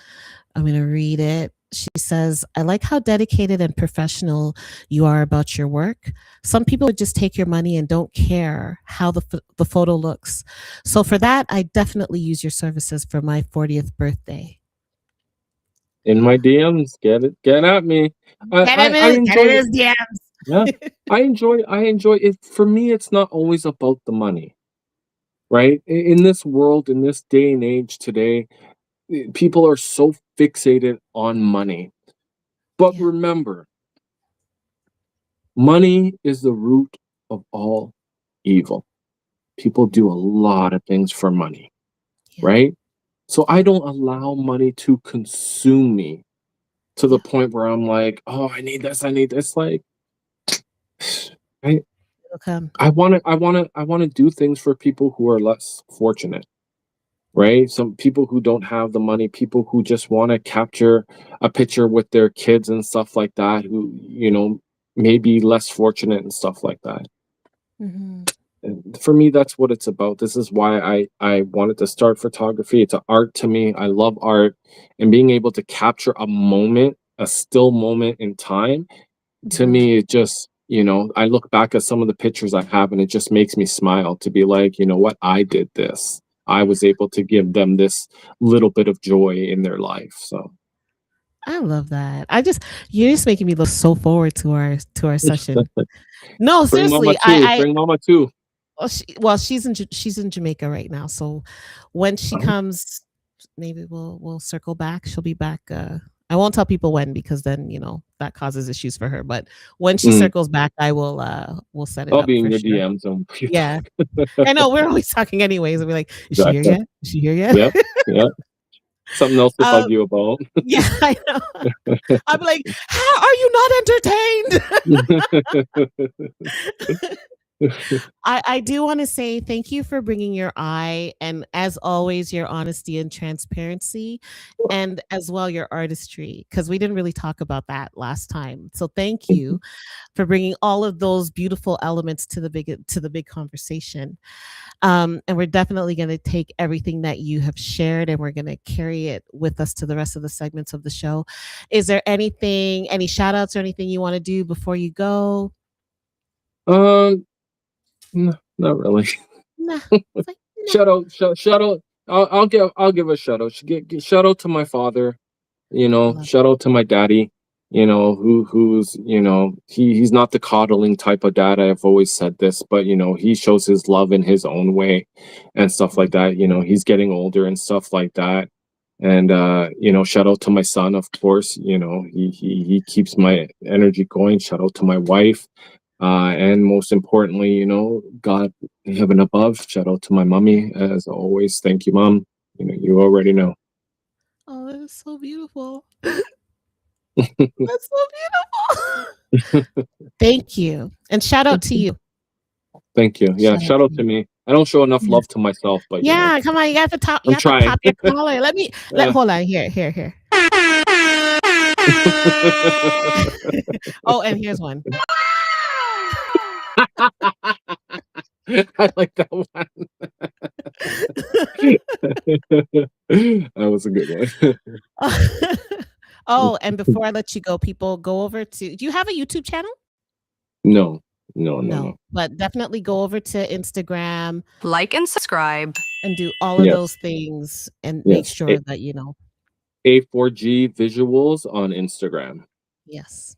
read it. She says, I like how dedicated and professional you are about your work. Some people would just take your money and don't care how the photo looks. So for that, I definitely use your services for my 40th birthday. In my DMs, get at me. I enjoy his DMs. Yeah, I enjoy it. For me, it's not always about the money, right? In this world, in this day and age today, people are so fixated on money. But remember, money is the root of all evil. People do a lot of things for money, right? So I don't allow money to consume me to the point where I'm like, oh, I need this. Like, I want to do things for people who are less fortunate, right? Some people who don't have the money, people who just want to capture a picture with their kids and stuff like that, who, you know, may be less fortunate and stuff like that. And for me, that's what it's about. This is why I wanted to start photography. It's an art to me. I love art, and being able to capture a moment, a still moment in time, to me, it just, you know, I look back at some of the pictures I have and it just makes me smile to be like, you know what, I did this. I was able to give them this little bit of joy in their life. So I love that. You're just making me look so forward to our session. No, seriously, bring Mama too. She's in Jamaica right now. So when she comes, maybe we'll circle back. She'll be back. I won't tell people when, because then, you know, that causes issues for her. But when she circles back, I will we'll set it up. I'll be in your DMs. Yeah. I know, we're always talking anyways. We're like, is she here yet? Is she here yet? Yep. Something else to bug you about. Yeah, I know. I'm like, how are you not entertained? I do want to say thank you for bringing your eye, and as always, your honesty and transparency, and as well your artistry, because we didn't really talk about that last time. So thank you for bringing all of those beautiful elements to the big conversation. And we're definitely going to take everything that you have shared, and we're going to carry it with us to the rest of the segments of the show. Is there any shout outs or anything you want to do before you go? No, not really. Nah. Shout out. I'll give a shout out. Shout out to my father. You know, shout out to my daddy. You know, who's, you know, he's not the coddling type of dad. I've always said this, but, you know, he shows his love in his own way and stuff like that. You know, he's getting older and stuff like that. And you know, shout out to my son, of course. You know, he keeps my energy going. Shout out to my wife. And most importantly, you know, God in heaven above. Shout out to my mommy as always. Thank you, Mom. You know, you already know. Oh, that is so beautiful. That's so beautiful. Thank you. And shout out to you. Thank you. Yeah, shout out to you. me. I don't show enough Yeah. love to myself, but you know, Yeah, come on. You have to top. You I'm have to trying. pop your collar. Yeah. Hold on. Here. Oh, and here's one. I like that one. That was a good one. Oh, and before I let you go, people go over to. Do you have a YouTube channel? No, But definitely go over to Instagram, like and subscribe, and do all of Yes. those things, and make Yes. sure that you know. A4G visuals on Instagram. Yes.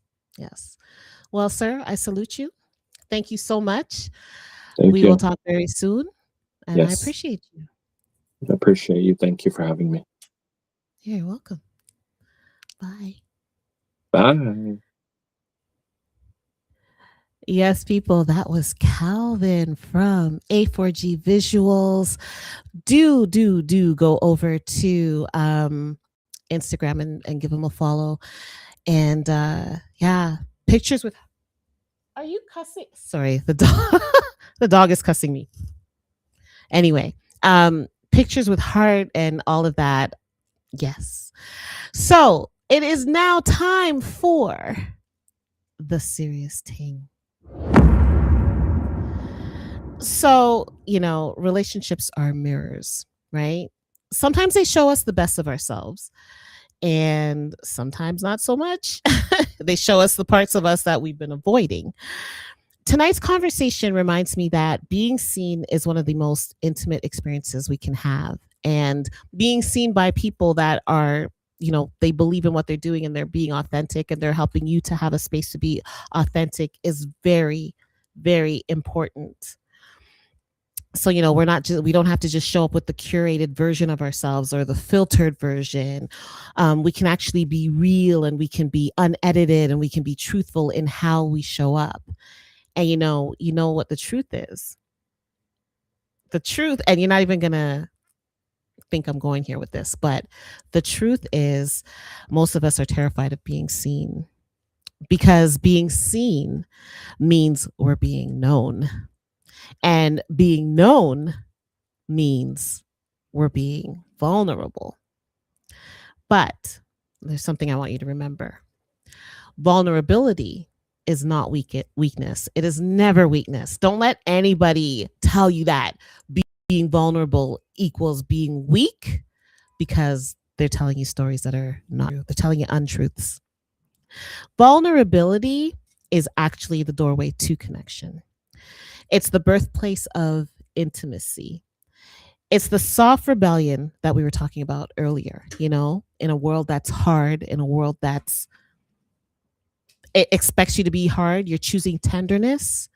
Well, sir, I salute you. Thank you so much. Thank We you. will talk very soon, and I Yes. appreciate you. I appreciate you. Thank you for having me. You're welcome. Bye. Bye. Yes, people, that was Calvin from A4G Visuals. Do go over to Instagram and give him a follow. And yeah, pictures with. Are you cussing? Sorry, the dog. The dog is cussing me. Anyway, pictures with heart and all of that. Yes. So it is now time for the serious Ting. So, you know, relationships are mirrors, right? Sometimes they show us the best of ourselves, and sometimes not so much. They show us the parts of us that we've been avoiding. Tonight's conversation reminds me that being seen is one of the most intimate experiences we can have. And being seen by people that are, you know, they believe in what they're doing and they're being authentic and they're helping you to have a space to be authentic is very, very important. So, you know, we don't have to just show up with the curated version of ourselves or the filtered version. We can actually be real, and we can be unedited, and we can be truthful in how we show up. And you know what the truth is. The truth, and you're not even gonna think I'm going here with this, but the truth is most of us are terrified of being seen, because being seen means we're being known. And being known means we're being vulnerable. But there's something I want you to remember. Vulnerability is not weakness. It is never weakness. Don't let anybody tell you that being vulnerable equals being weak, because they're telling you stories that are not true. They're telling you untruths. Vulnerability is actually the doorway to connection. It's the birthplace of intimacy. It's the soft rebellion that we were talking about earlier, you know, in a world that's hard, in a world it expects you to be hard. You're choosing tenderness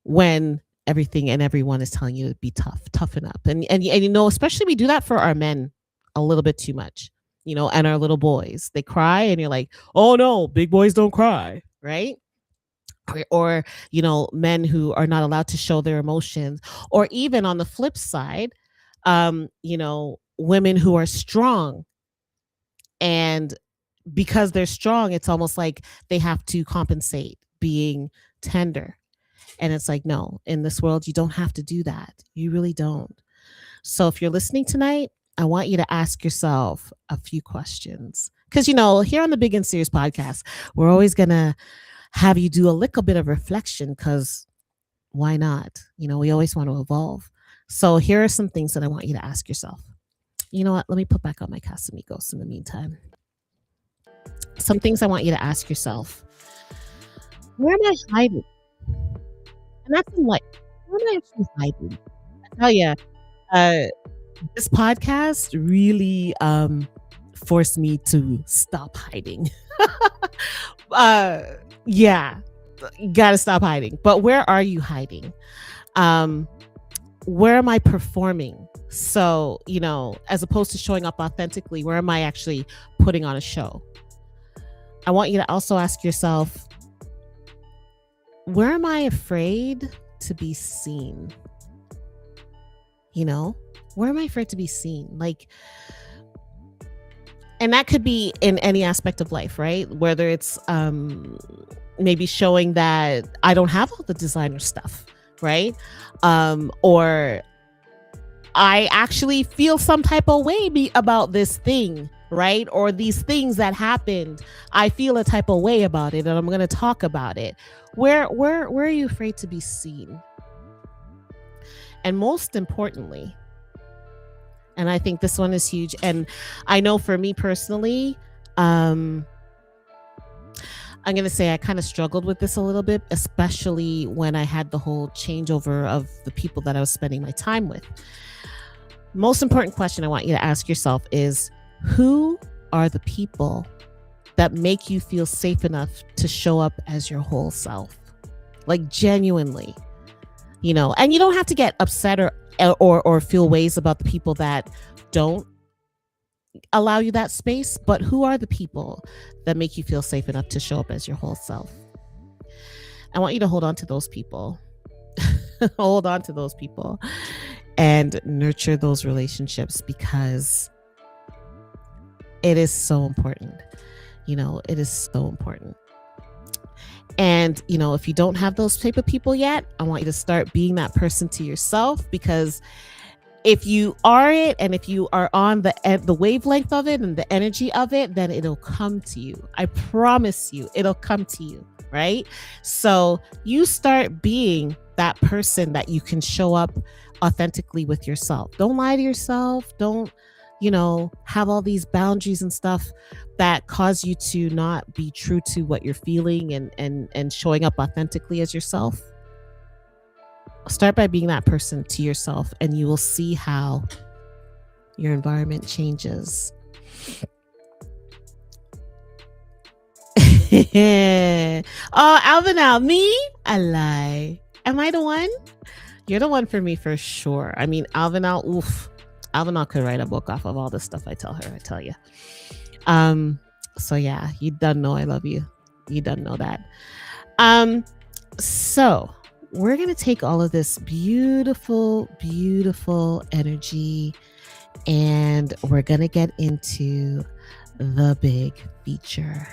when everything and everyone is telling you to be toughen up. And you know, especially we do that for our men a little bit too much, you know, and our little boys. They cry and you're like, oh no, big boys don't cry, right? Or you know, men who are not allowed to show their emotions, or even on the flip side, you know, women who are strong, and because they're strong, it's almost like they have to compensate being tender. And it's like, no, in this world, you don't have to do that. You really don't. So if you're listening tonight, I want you to ask yourself a few questions. Because, you know, here on the Big and Serious podcast, we're always going to have you do a little bit of reflection, because why not? You know, we always want to evolve. So here are some things that I want you to ask yourself. You know what? Let me put back on my Casamigos in the meantime. Some things I want you to ask yourself. Where am I hiding? And that's in like, where am I actually hiding? I tell you, this podcast really forced me to stop hiding. Yeah, you gotta stop hiding. But where are you hiding? Where am I performing? So, you know, as opposed to showing up authentically, where am I actually putting on a show? I want you to also ask yourself, where am I afraid to be seen? You know, where am I afraid to be seen? Like, and that could be in any aspect of life, right? Whether it's maybe showing that I don't have all the designer stuff, right? Or I actually feel some type of way about this thing, right? Or these things that happened, I feel a type of way about it, and I'm going to talk about it. Where are you afraid to be seen? And most importantly, and I think this one is huge, and I know for me personally, I'm going to say I kind of struggled with this a little bit, especially when I had the whole changeover of the people that I was spending my time with. Most important question I want you to ask yourself is, who are the people that make you feel safe enough to show up as your whole self? Like, genuinely, you know, and you don't have to get upset or feel ways about the people that don't allow you that space, but who are the people that make you feel safe enough to show up as your whole self? I want you to hold on to those people. Hold on to those people and nurture those relationships, because it is so important. You know, it is so important. And, you know, if you don't have those type of people yet, I want you to start being that person to yourself, because if you are it, and if you are on the wavelength of it and the energy of it, then it'll come to you. I promise you, it'll come to you, right? So you start being that person that you can show up authentically with yourself. Don't lie to yourself. Don't, you know, have all these boundaries and stuff that cause you to not be true to what you're feeling and showing up authentically as yourself. Start by being that person to yourself, and you will see how your environment changes. Oh, Alvinal, me? I lie. Am I the one? You're the one for me for sure. I mean, Alvinal, oof. Alvinal could write a book off of all the stuff I tell her, I tell you. So yeah, you done know I love you. You done know that. So we're going to take all of this beautiful, beautiful energy, and we're going to get into the big feature.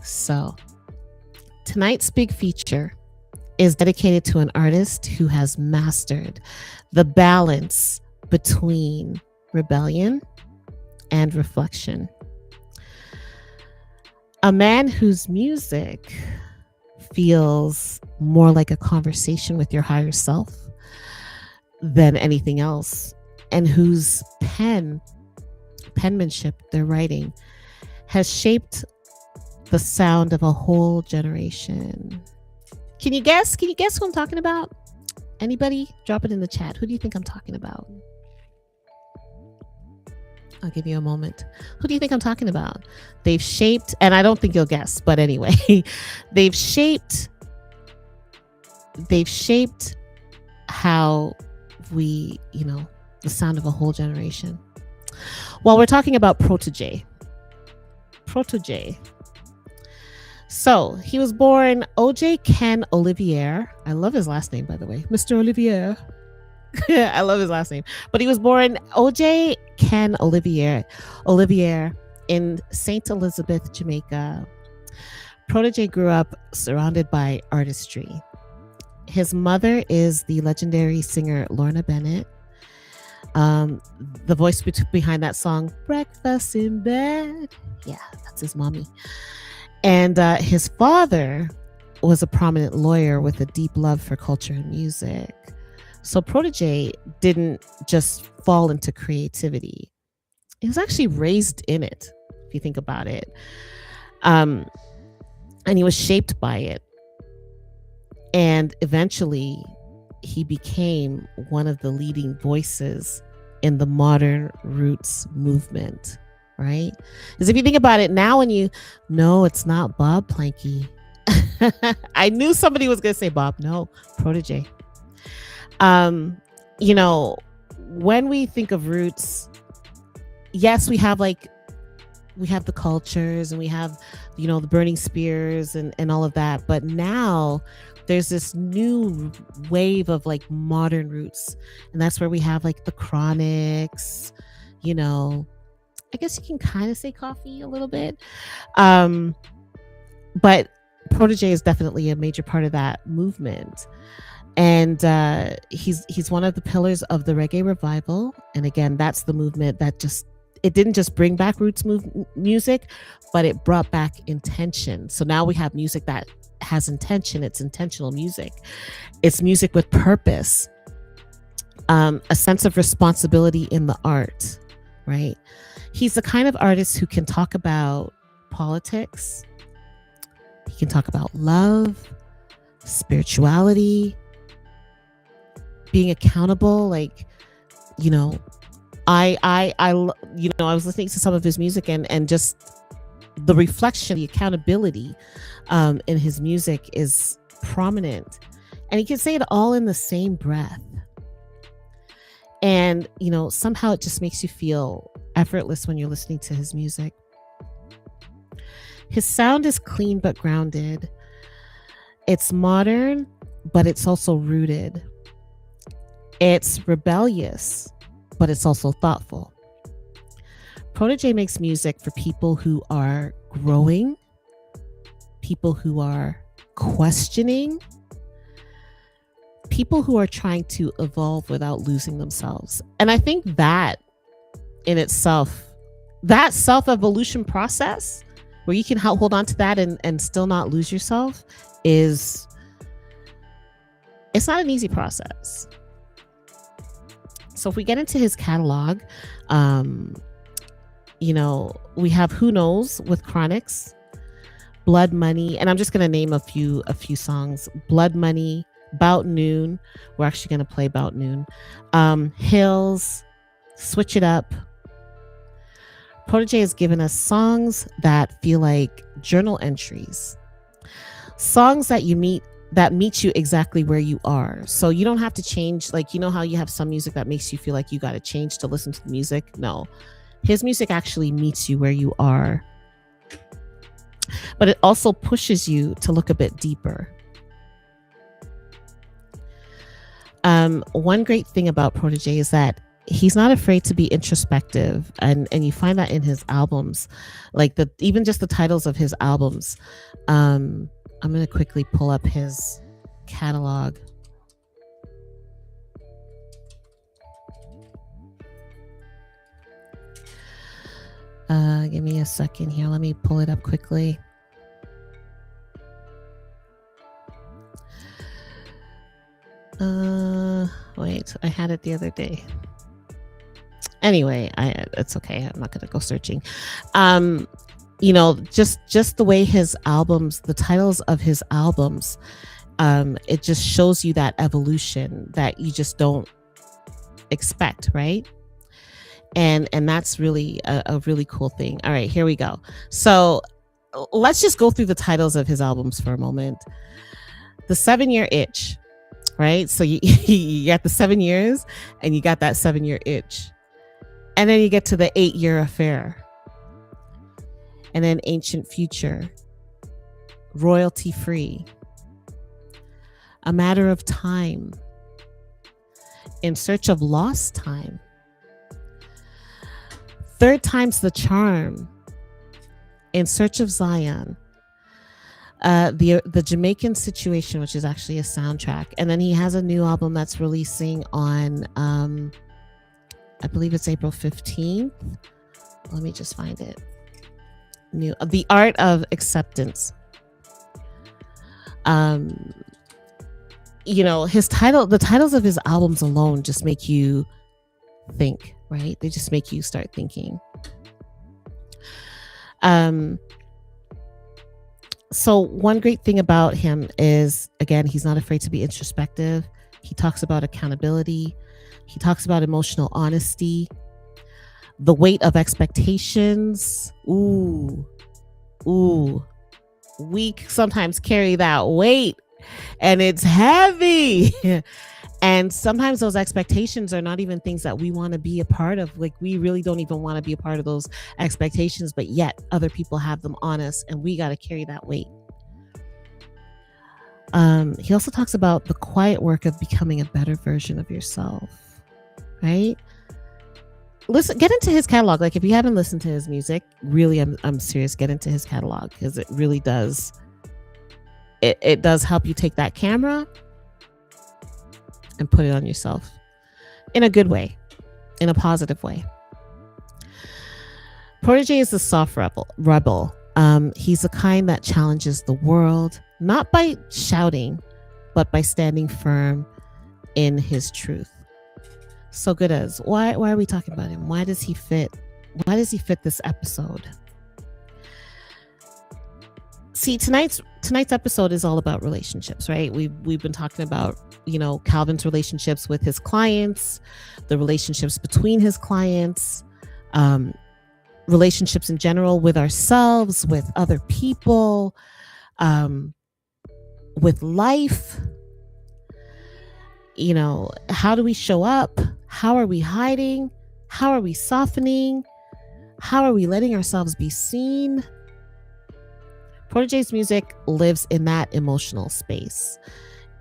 So tonight's big feature is dedicated to an artist who has mastered the balance between rebellion and reflection. A man whose music feels more like a conversation with your higher self than anything else, and whose penmanship, their writing, has shaped the sound of a whole generation. Can you guess? Can you guess who I'm talking about? Anybody? Drop it in the chat. Who do you think I'm talking about? I'll give you a moment. Who do you think I'm talking about? They've shaped, and I don't think you'll guess, but anyway, they've shaped how we, you know, the sound of a whole generation. Well, we're talking about Protoje. Protoje. So he was born O.J. Ken Olivier. I love his last name, by the way, Mr. Olivier. I love his last name. But he was born O.J. Ken Olivier in St. Elizabeth, Jamaica. Protoje grew up surrounded by artistry. His mother is the legendary singer Lorna Bennett. The voice behind that song, Breakfast in Bed. Yeah, that's his mommy. And his father was a prominent lawyer with a deep love for culture and music. So Protoje didn't just fall into creativity. He was actually raised in it, if you think about it. And he was shaped by it. And eventually, he became one of the leading voices in the modern roots movement, right? Because if you think about it now, when you know it's not Bob Planky. I knew somebody was going to say Bob. No, Protoje. You know, when we think of roots, yes, we have like we have the cultures and we have, you know, the burning spears and all of that. But now there's this new wave of like modern roots. And that's where we have like the chronics, you know, I guess you can kind of say coffee a little bit. But Protoje is definitely a major part of that movement. And he's one of the pillars of the reggae revival. And again, that's the movement that just, it didn't just bring back roots music, but it brought back intention. So now we have music that has intention. It's intentional music. It's music with purpose, a sense of responsibility in the art, right? He's the kind of artist who can talk about politics. He can talk about love, spirituality, being accountable. Like, you know, I was listening to some of his music and just the reflection, the accountability in his music is prominent, and he can say it all in the same breath. And, you know, somehow it just makes you feel effortless when you're listening to his music. His sound is clean but grounded. It's modern, but it's also rooted. It's rebellious, but it's also thoughtful. Protoje makes music for people who are growing, people who are questioning, people who are trying to evolve without losing themselves. And I think that in itself, that self-evolution process where you can hold on to that and still not lose yourself it's not an easy process. So if we get into his catalog, you know, we have Who Knows with Chronics, Blood Money, and I'm just gonna name a few songs. Blood Money, About Noon. We're actually gonna play About Noon. Hills, Switch It Up. Protoje has given us songs that feel like journal entries, songs that meet you exactly where you are. So you don't have to change. Like, you know how you have some music that makes you feel like you got to change to listen to the music? No, his music actually meets you where you are, but it also pushes you to look a bit deeper. One great thing about Protoje is that he's not afraid to be introspective, and you find that in his albums, like even just the titles of his albums. I'm going to quickly pull up his catalog. Give me a second here. Let me pull it up quickly. Wait, I had it the other day. Anyway, it's okay. I'm not going to go searching. You know, just the way his albums, the titles of his albums, it just shows you that evolution that you just don't expect, right? And that's really a really cool thing. All right, here we go. So let's just go through the titles of his albums for a moment. The 7-Year Itch, right? So you got the 7 years and you got that 7-year itch. And then you get to the 8-Year Affair. And then Ancient Future, Royalty Free, A Matter of Time, In Search of Lost Time, Third Time's the Charm, In Search of Zion, the Jamaican Situation, which is actually a soundtrack. And then he has a new album that's releasing on, I believe it's April 15th. Let me just find it. The Art of Acceptance. You know, the titles of his albums alone just make you think, right? They just make you start thinking. So one great thing about him is, again, he's not afraid to be introspective. He talks about accountability. He talks about emotional honesty. The weight of expectations. Ooh. We sometimes carry that weight and it's heavy. And sometimes those expectations are not even things that we want to be a part of. Like, we really don't even want to be a part of those expectations, but yet other people have them on us, and we got to carry that weight. He also talks about the quiet work of becoming a better version of yourself, right? Listen, get into his catalog. Like, if you haven't listened to his music, really, I'm serious, get into his catalog, because it really does. It does help you take that camera and put it on yourself in a good way, in a positive way. Protoje is a soft rebel. He's the kind that challenges the world, not by shouting, but by standing firm in his truth. So good as why are we talking about him? Why does he fit this episode? See, tonight's episode is all about relationships, right? We've been talking about, Calvin's relationships with his clients, the relationships between his clients, relationships in general with ourselves, with other people, with life. How do we show up? How are we hiding? How are we softening? How are we letting ourselves be seen? Protoje's music lives in that emotional space.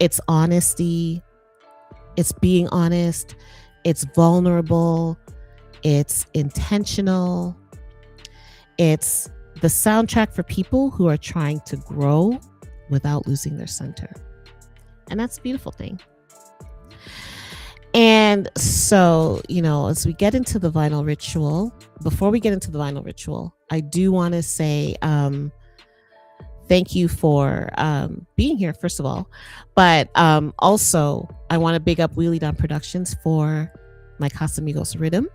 It's honesty. It's being honest. It's vulnerable. It's intentional. It's the soundtrack for people who are trying to grow without losing their center. And that's a beautiful thing. And so, as we get into the vinyl ritual, before we get into the vinyl ritual, I do want to say thank you for being here, first of all. But also, I want to big up Wheelie Down Productions for my Casamigos rhythm.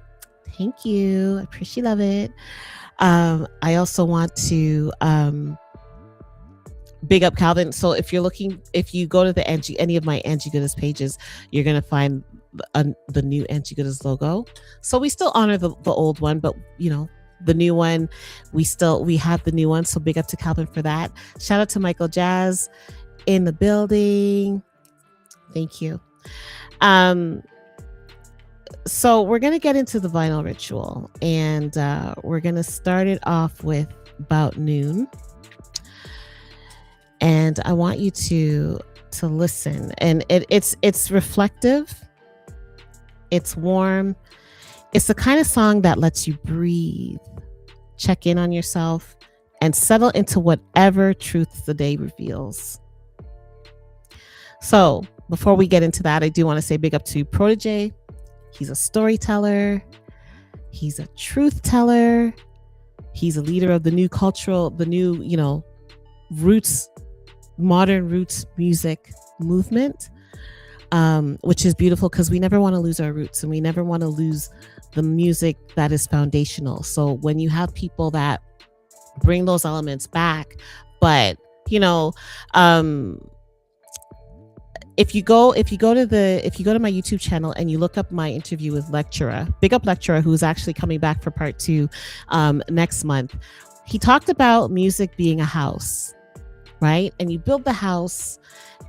Thank you. I appreciate it. I also want to big up Calvin. So if you go to any of my Angie Goodness pages, you're going to find the new Angie Goodness logo. So we still honor the old one, but the new one, we have the new one. So big up to Calvin for that. Shout out to Michael Jazz in the building. Thank you. So we're going to get into the vinyl ritual, and we're going to start it off with About Noon. And I want you to listen. And it's reflective. It's warm. It's the kind of song that lets you breathe, check in on yourself, and settle into whatever truths the day reveals. So before we get into that, I do want to say big up to Protoje. He's a storyteller. He's a truth teller. He's a leader of the new, roots, modern roots music movement, which is beautiful because we never want to lose our roots, and we never want to lose the music that is foundational. So when you have people that bring those elements back, but if you go to my YouTube channel and you look up my interview with Lecturer, big up Lecturer, who's actually coming back for part 2 next month, he talked about music being a house, right? And you build the house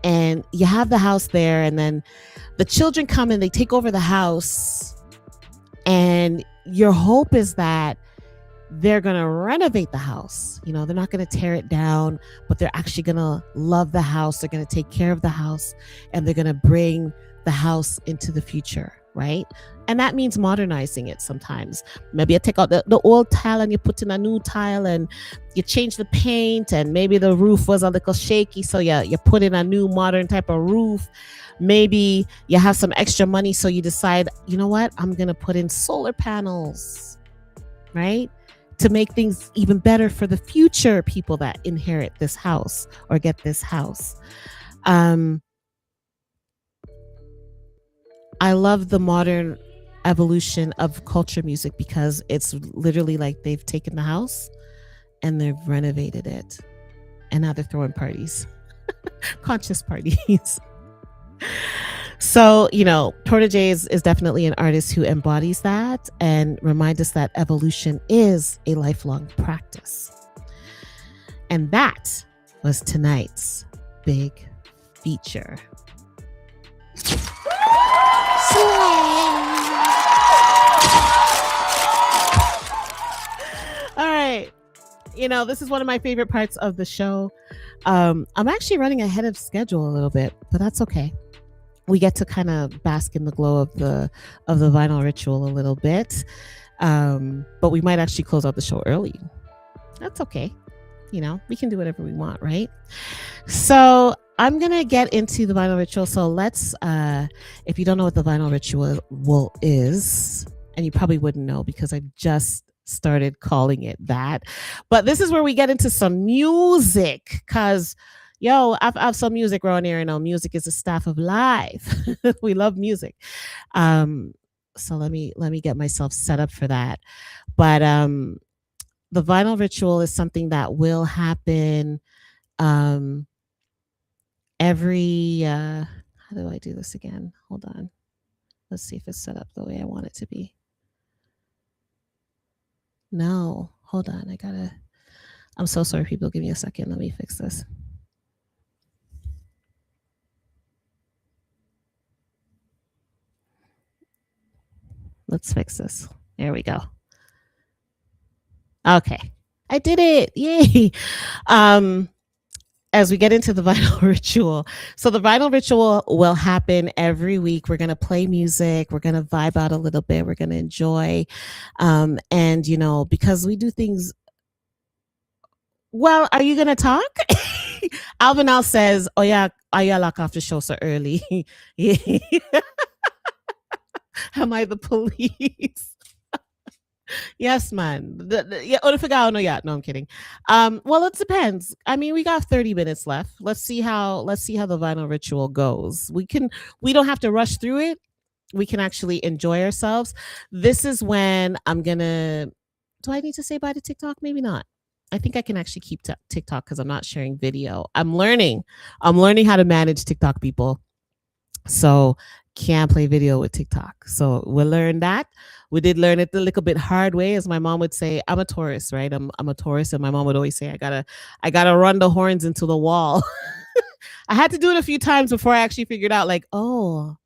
and you have the house there, and then the children come and they take over the house, and your hope is that they're going to renovate the house. They're not going to tear it down, but they're actually going to love the house. They're going to take care of the house, and they're going to bring the house into the future, right? And that means modernizing it sometimes. Maybe you take out the old tile and you put in a new tile, and you change the paint, and maybe the roof was a little shaky, so you put in a new modern type of roof. Maybe you have some extra money, so you decide, you know what, I'm going to put in solar panels, right? To make things even better for the future people that inherit this house or get this house. I love the modern evolution of culture music because it's literally like they've taken the house and they've renovated it, and now they're throwing parties, conscious parties. So, Protoje is definitely an artist who embodies that and reminds us that evolution is a lifelong practice. And that was tonight's big feature. All right. This is one of my favorite parts of the show. I'm actually running ahead of schedule a little bit, but that's okay. We get to kind of bask in the glow of the vinyl ritual a little bit. But we might actually close out the show early. That's okay. We can do whatever we want, right? So I'm going to get into the vinyl ritual. So let's, if you don't know what the vinyl ritual is, and you probably wouldn't know because I just started calling it that, but this is where we get into some music because I have some music around here. Music is the staff of life. We love music. So let me get myself set up for that. But the vinyl ritual is something that will happen every how do I do this again? Hold on. Let's see if it's set up the way I want it to be. No, hold on. I'm so sorry, people. Give me a second. Let me fix this. Let's fix this. There we go. Okay. I did it. Yay. As we get into the vinyl ritual. So the vinyl ritual will happen every week. We're going to play music. We're going to vibe out a little bit. We're going to enjoy. And, because we do things. Well, are you going to talk? Alvinal says, oh, yeah, I lock off the show so early. Am I the police? Yes, man. No, I'm kidding. Well, it depends. I mean, we got 30 minutes left. Let's see how the vinyl ritual goes. We don't have to rush through it. We can actually enjoy ourselves. This is when do I need to say bye to TikTok? Maybe not. I think I can actually keep TikTok because I'm not sharing video. I'm learning how to manage TikTok, people. So can't play video with TikTok. So we'll learn that. We did learn it a little bit hard way, as my mom would say. I'm a Taurus, right? I'm a Taurus, and my mom would always say, I gotta run the horns into the wall. I had to do it a few times before I actually figured out, like, oh,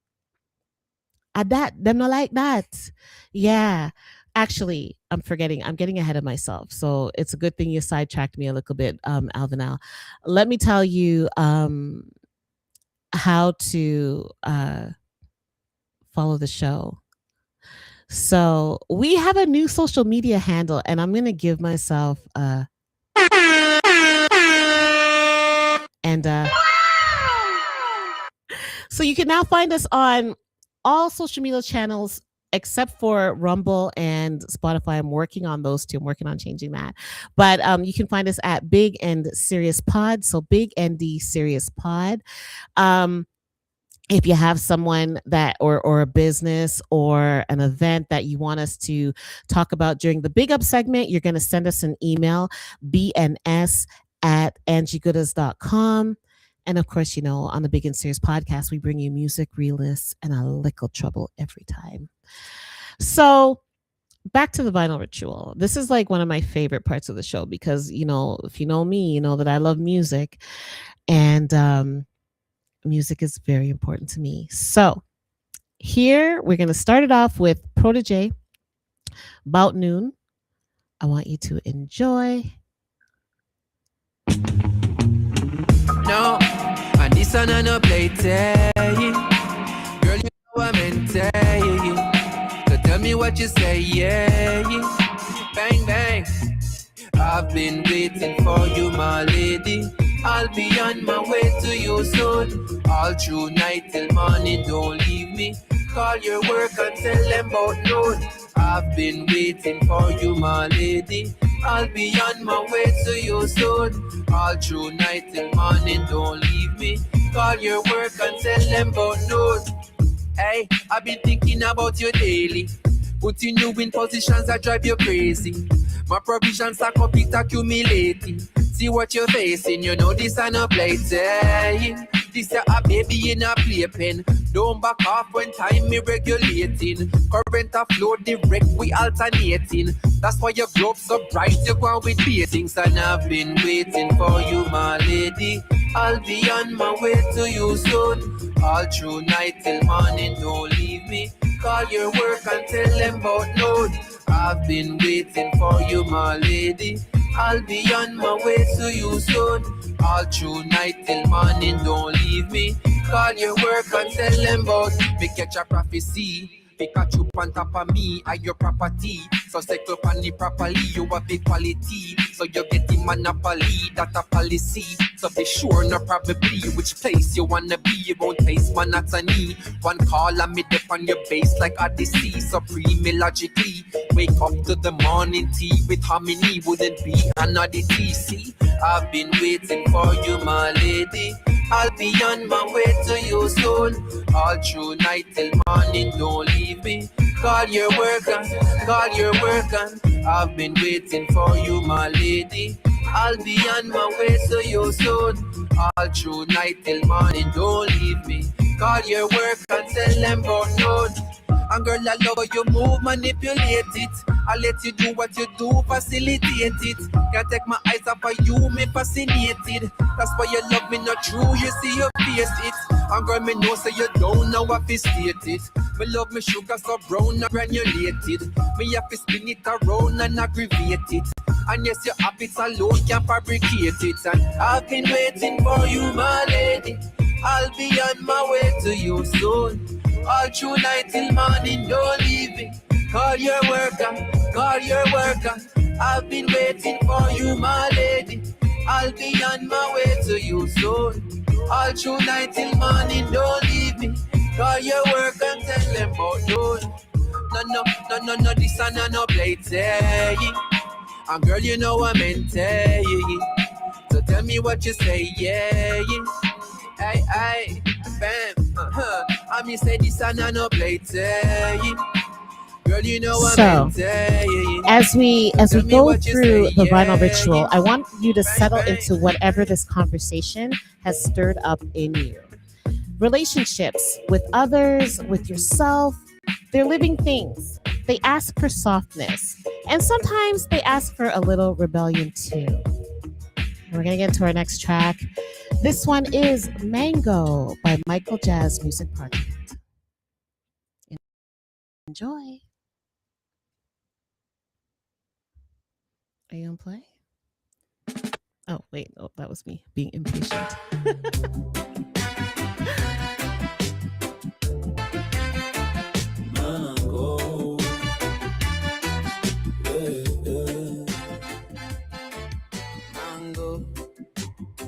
them not like that. Yeah. Actually, I'm forgetting. I'm getting ahead of myself. So it's a good thing you sidetracked me a little bit, Alvinal. Let me tell you how to follow the show. So we have a new social media handle, and I'm going to give myself so you can now find us on all social media channels except for Rumble and Spotify. I'm working on those two. I'm working on changing that. But you can find us at Big and Serious Pod. So Big ND Serious Pod. If you have someone that or a business or an event that you want us to talk about during the Big Up segment, you're going to send us an email, bns@angiegoodas.com. And of course, on the Big and Serious podcast, we bring you music, realness, and a likkle trouble every time. So back to the vinyl ritual. This is like one of my favorite parts of the show because, if you know me, you know that I love music. And music is very important to me. So here we're going to start it off with Protoje, About Noon. I want you to enjoy. No, and this one I no play girl, you know I'm into so tell me what you say, yeah. Bang, bang. I've been waiting for you, my lady. I'll be on my way to you soon. All through night till morning, don't leave me. Call your work and tell them about noon. I've been waiting for you, my lady. I'll be on my way to you soon. All through night till morning, don't leave me. Call your work and tell them about noon. Hey, I've been thinking about you daily. Putting you in positions that drive you crazy. My provisions are complete accumulating. See what you're facing, this I no play. This a baby in a playpen. Don't back off when time me regulating. Current a flow direct, we alternating. That's why your globe so bright, you go with beatings. And I've been waiting for you, my lady. I'll be on my way to you soon. All through night till morning, don't leave me. Call your work and tell them about noon. I've been waiting for you, my lady. I'll be on my way to you soon. All through night till morning, don't leave me. Call your work and tell them about me. Catch a prophecy. Pikachu on top of me, I your property. So settle on the properly, you have the quality. So you get the monopoly, that a policy. So be sure, no probably, which place you wanna be. You won't face monotony. One call and me dip on your base like Odyssey. Supreme logically, wake up to the morning tea with harmony. Wouldn't be another TC. I've been waiting for you, my lady. I'll be on my way to you soon. All through night till morning, don't leave me. Call your work on, call your work on. I've been waiting for you, my lady. I'll be on my way to you soon. All through night till morning, don't leave me. Call your work and tell them about noon. And girl, I love how you move, manipulate it. I let you do what you do, facilitate it. Can't take my eyes off of you, me fascinated. That's why you love me not true, you see you face it. And girl, me know say you don't know what to state it. Me love me sugar so brown and granulated. Me have to spin it around and aggravate it. And yes, your habits alone can fabricate it. And I've been waiting for you, my lady. I'll be on my way to you soon. All through night till morning, don't leave me. Call your worker, call your worker. I've been waiting for you, my lady. I'll be on my way to you soon. All through night till morning, don't leave me. Call your worker and tell them about noon. No, this and no blade saying. And girl, you know I'm saying. So tell me what you say, yeah. Hey, bam, I mean say this and no play saying. Girl, you know what I'm saying. As we go through the vinyl ritual, I want you to settle into whatever this conversation has stirred up in you. Relationships with others, with yourself, they're living things. They ask for softness, and sometimes they ask for a little rebellion too. We're going to get into our next track. This one is Mango by Michael Jazz Music Project. Enjoy. Are you going to play? Oh, wait. Oh, that was me being impatient. Mango. Mango.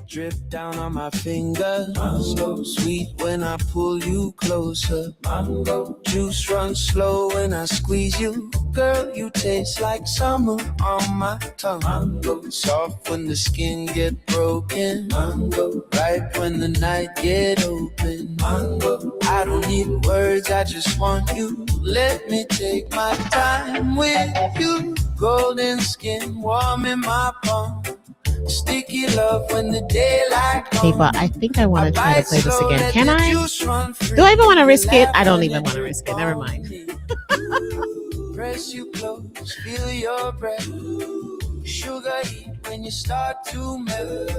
Drip down on my finger. Mango. Sweet when I pull you closer. Mango. Juice runs slow when I squeeze you. Girl, you taste like summer on my tongue. Mango. Soft when the skin get broken. Mango. Ripe when the night get open. Mango. I don't need words, I just want you. Let me take my time with you. Golden skin warm in my palm. Sticky love when the daylight comes. Okay, but I think I want to try to play this again. Can I? Do I even want to risk it? I don't even want to risk it. Never mind. Press you close, feel your breath. Sugar heat when you start to melt.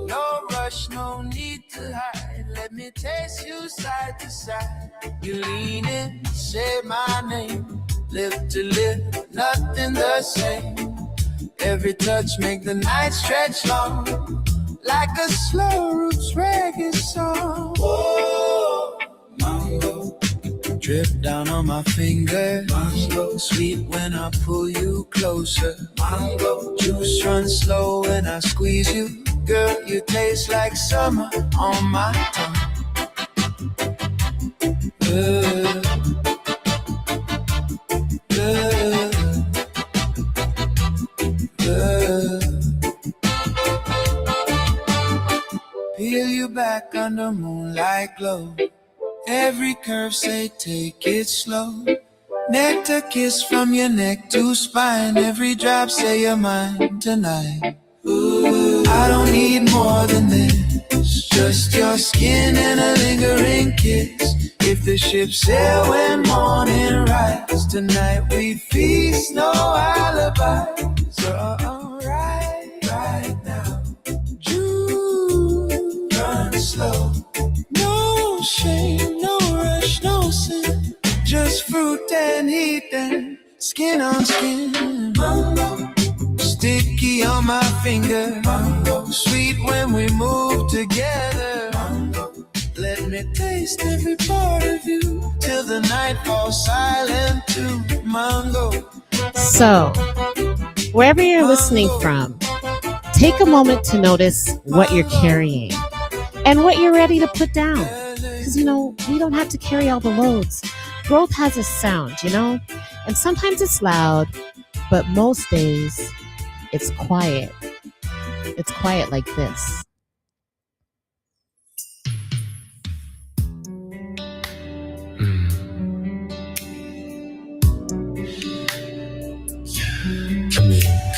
No rush, no need to hide. Let me taste you side to side. You lean in, say my name. Lip to lip, nothing the same. Every touch make the night stretch long, like a slow roots reggae song. Oh, mango, drip down on my finger. Mango, sweet when I pull you closer. Mango, juice runs slow when I squeeze you. Girl, you taste like summer on my tongue. Peel you back under moonlight glow. Every curve say take it slow. Nectar kiss from your neck to spine. Every drop say you're mine tonight. Ooh, I don't need more than this. It's just your skin and a lingering kiss. If the ship sail when morning rise, tonight we feast, no alibis. Alright, right now. June, run slow. No shame, no rush, no sin. Just fruit and heat and skin on skin. Mango, sticky on my finger. Mango, sweet when we move together. Mango, let me taste every part of you till the night falls silent to mango. So, wherever you're listening from, take a moment to notice what you're carrying and what you're ready to put down. Because, we don't have to carry all the loads. Growth has a sound, and sometimes it's loud, but most days it's quiet. It's quiet like this.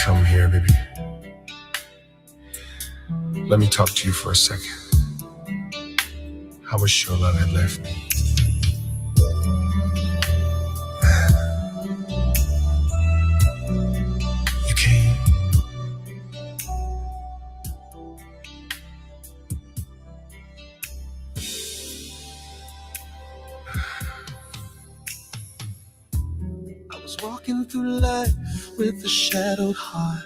Come here, baby. Let me talk to you for a second. I wish your love had left me. You came. I was walking through life with a shadowed heart.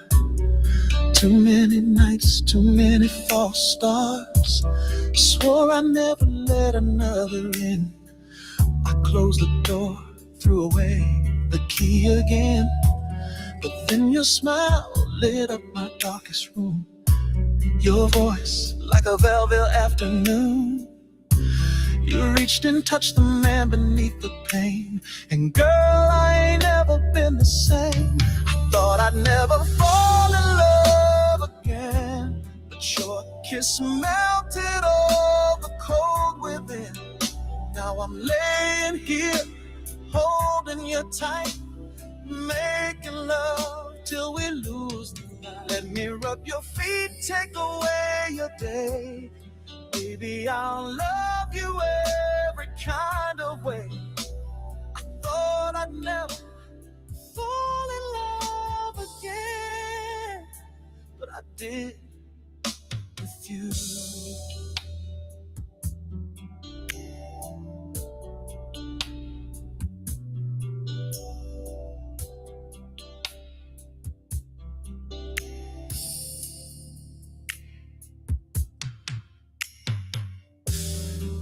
Too many nights, too many false starts. Swore I never let another in. I closed the door, threw away the key again. But then your smile lit up my darkest room. Your voice like a velvet afternoon. You reached and touched the man beneath the pain. And girl, I ain't never been the same. I thought I'd never fall in love again, but your kiss melted all the cold within. Now I'm laying here, holding you tight, making love till we lose the night. Let me rub your feet, take away your day. Baby, I'll love you every kind of way. I thought I'd never fall in love again, but I did with you.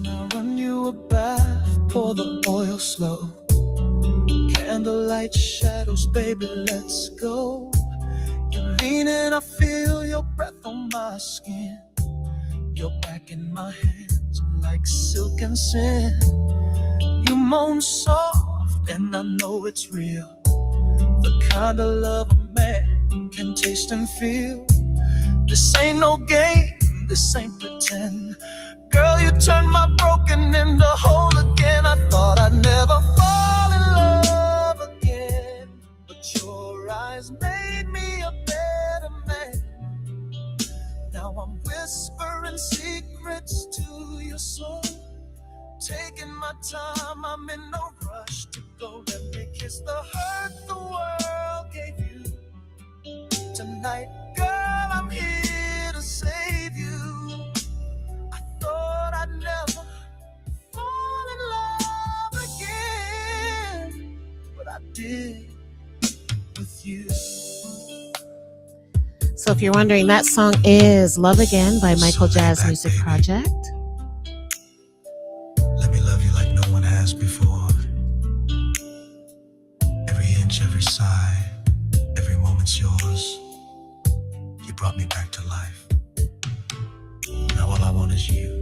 Now run you a bath, pour the oil slow. Candlelight shadows, baby, let's go. You're leaning, I feel your breath on my skin. Your back in my hands like silk and sin. You moan soft and I know it's real. The kind of love a man can taste and feel. This ain't no game, this ain't pretend. Girl, you turned my broken into whole again. I thought I'd never fall in love again, but your eyes made me a better man. Now I'm whispering secrets to your soul, taking my time, I'm in no rush to go. Let me kiss the hurt the world gave you. Tonight, girl, I'm here to save you. I thought I'd never fall in love again, but I did with you. So if you're wondering, that song is Love Again by Michael Jazz Music Project. Let me love you like no one has before. Every inch, every sigh, every moment's yours. You brought me back to life. Now all I want is you.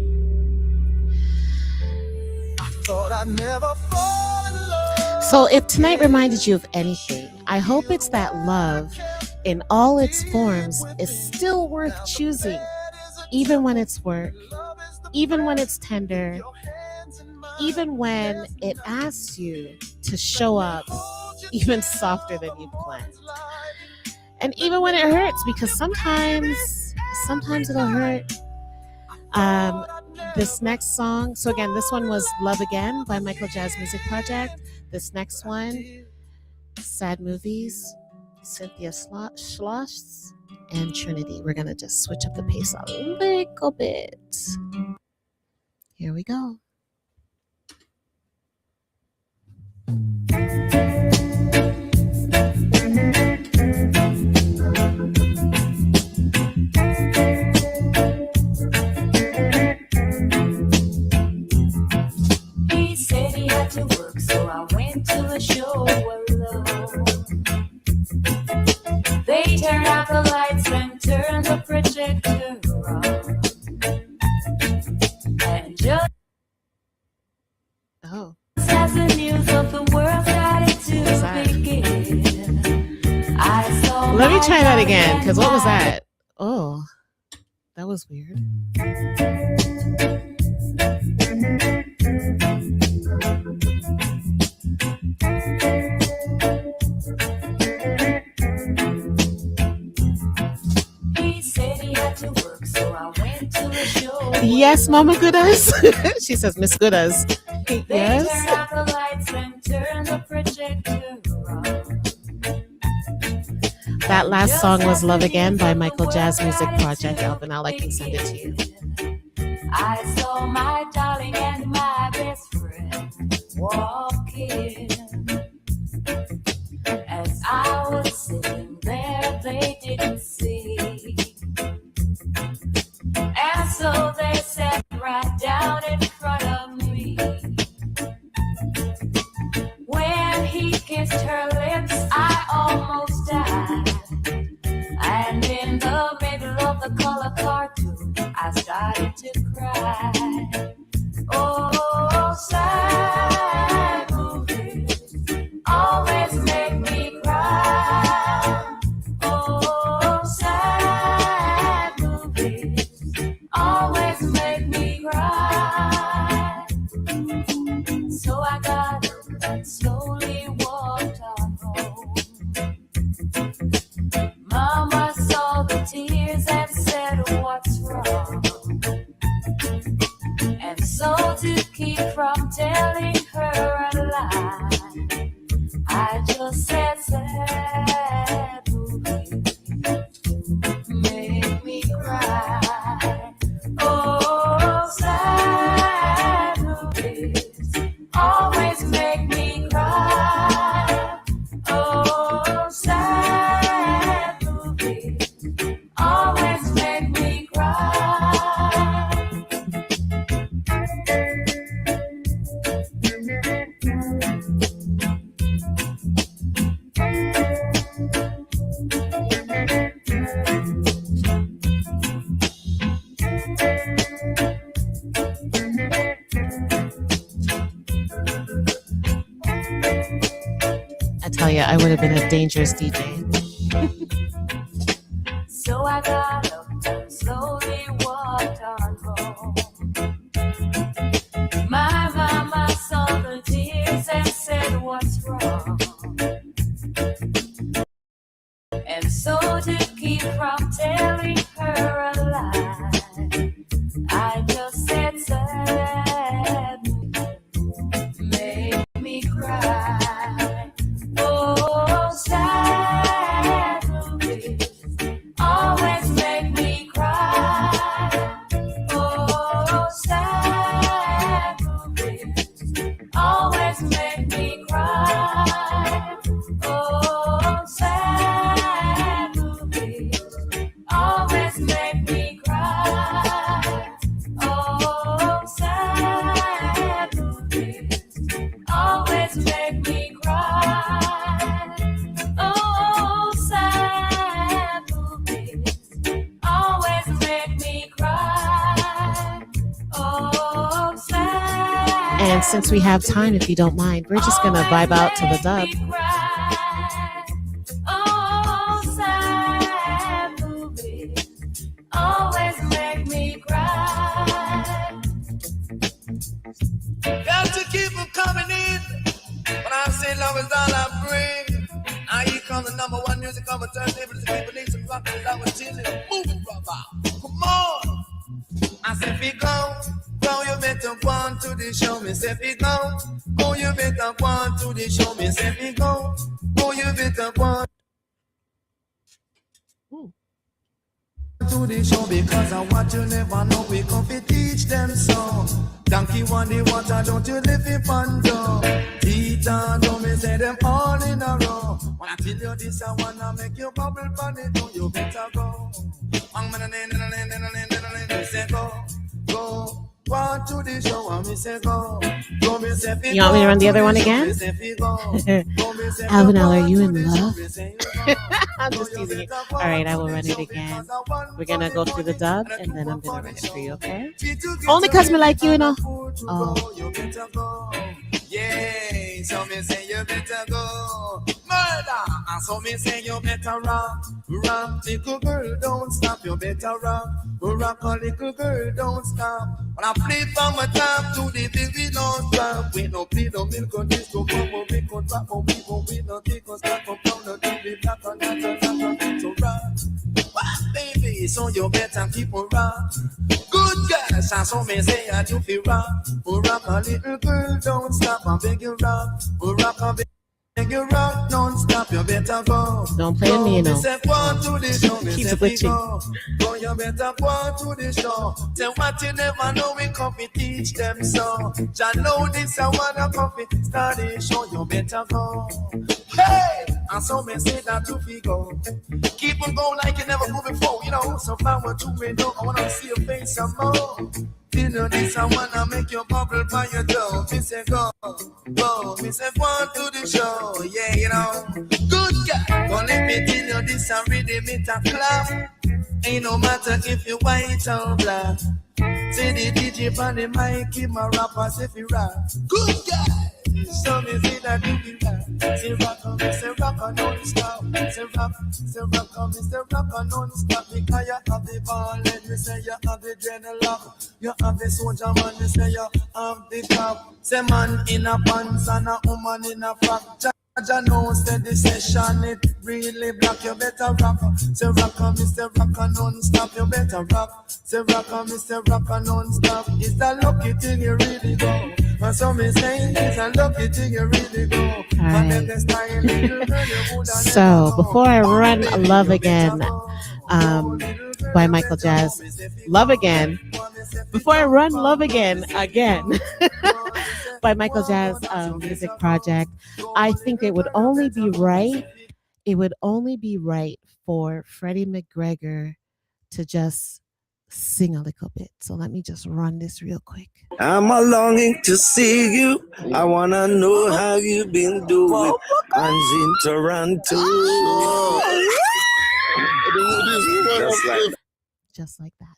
I thought I'd never fall in love. So if tonight reminded you of anything, I hope it's that love in all its forms is still worth choosing, even when it's work, even when it's tender, even when it asks you to show up even softer than you planned. And even when it hurts, because sometimes it'll hurt. This next song, so again, this one was Love Again by Michael Jazz Music Project. This next one, Sad Movies, Cynthia Schloss, and Trinity. We're going to just switch up the pace a little bit. Here we go. He said he had to work, so I went to a show alone. They turned out the lights and turned the projector on. And just as the news of the world started to begin, I saw. Let me try that again, because what was that? Oh, that was weird. He said he had to work, so I went to a show. Yes, Mama Goodas. She says, Miss Goodas. Yes. They turned out the lights and turned the projector on. That last song was Love Again by Michael Jazz Music Project. Alvin, I can send it to you. I saw my darling and my best friend walking. As I was sitting there, they didn't see. And so they sat right down in front of me. When he kissed her lips, I almost died. And in the middle of the color cartoon, I started to cry. Oh, sad movies always make me cry. Oh, sad movies always make me cry. So I got up and slowly walked on home. Mama saw the tears and said, what's wrong? And so to keep from telling her a lie, I just said, sad movies make me cry. Oh, sad movies always make me cry. Oh, sad movies always make me cry. I tell you, I would have been a dangerous DJ. So I got up and slowly walked on home. My mama saw the tears and said, what's wrong? And so to keep from telling her a lie, I just said, sad make me cry. Oh, sad movies always make me cry. Oh, sad movies always make me cry. Oh, sad movies always make me cry. Oh, sad movies always make me cry. Oh, sad movies always make me cry. Oh, sad. And since we have time, if you don't mind, we're just going to vibe out to the dub. Oh, sad movies always make me cry. Got to keep them coming in. When I say love is all I bring. Now here comes the number one music of a turntable. The people need some rock and love and chilling. Move it, brother. Come on. I say fi go, you better go on to the show. Me say fi go, you better go on to the show. Me say fi go, you better go on to the show, because I want you never know. We come to teach them so. Donkey want the water, don't you live in Pando. Tita, don't me say them all in a row. When I tell you this, I wanna make you bubble bunny, do you better go. Say go. Want to the show, and me say go. Me say fi You want me to run the other go, one again? me say fi go. Me say Alvin, go are you in to the love? show, me say you go. I'm just teasing you. All right, I will run it again. We're gonna go through the dub, and then I'm gonna run it for you, okay? Only cause me like you, you know. Oh. Yeah, so me say you better go. Murder, and so me say you better rock. Rock, little girl, don't stop. You better rock. Rock, a little girl, don't stop. When I flip from my top to the baby, don't drop. We no play no milk on this, go come on, we go drop on people. We no kick us back up down the TV, black on that, so rock. What, baby? So you better keep on rock. Good girls, and so me say that you feel rock. Rock, a little girl, don't stop. I beg you rock. Rock, a beg you rock, don't stop. You better go. Don't play me, you know. Keep switching. Go, you better go to the show. Tell what you never know, we come to teach them so. Jah know this, I wanna come to start the show. You better go. Hey! And so me say that you feel go. Keep on going like you never moved before, you know. So power to me, no, I wanna see your face some more. You know this, I wanna make your bubble by your toe. Me say go. Me say go to the show, yeah, you know. Good guy, don't let me tell you this, I really meet a clap. Ain't no matter if you white or black. Say the DJ on the mic, keep my rappers if you rap. Good guy. So me say that you be rap. Say rock on, say rock on, don't stop. Say rock on, say rock on, don't stop. Because you have the ball, let me say you have the dreadlock. You have the soldier man, me say you have the top. Say man in a pants and a woman in a frock. Jah know say the session it really black. You better rock. Say rock on, Mr. Rock on non-stop. You better rock. Say rock on, Mr. Rock on non-stop. It's the lucky thing you really go. And so me say it's a lucky thing you really go. So before I run Love Again by Michael Jazz, Love Again. Before I run Love Again by Michael Jazz music project, I think it would only be right. It would only be right for Freddie McGregor to just sing a little bit. So let me just run this real quick. I'm a longing to see you. I wanna know how you've been doing. Hands in Toronto. Just like that.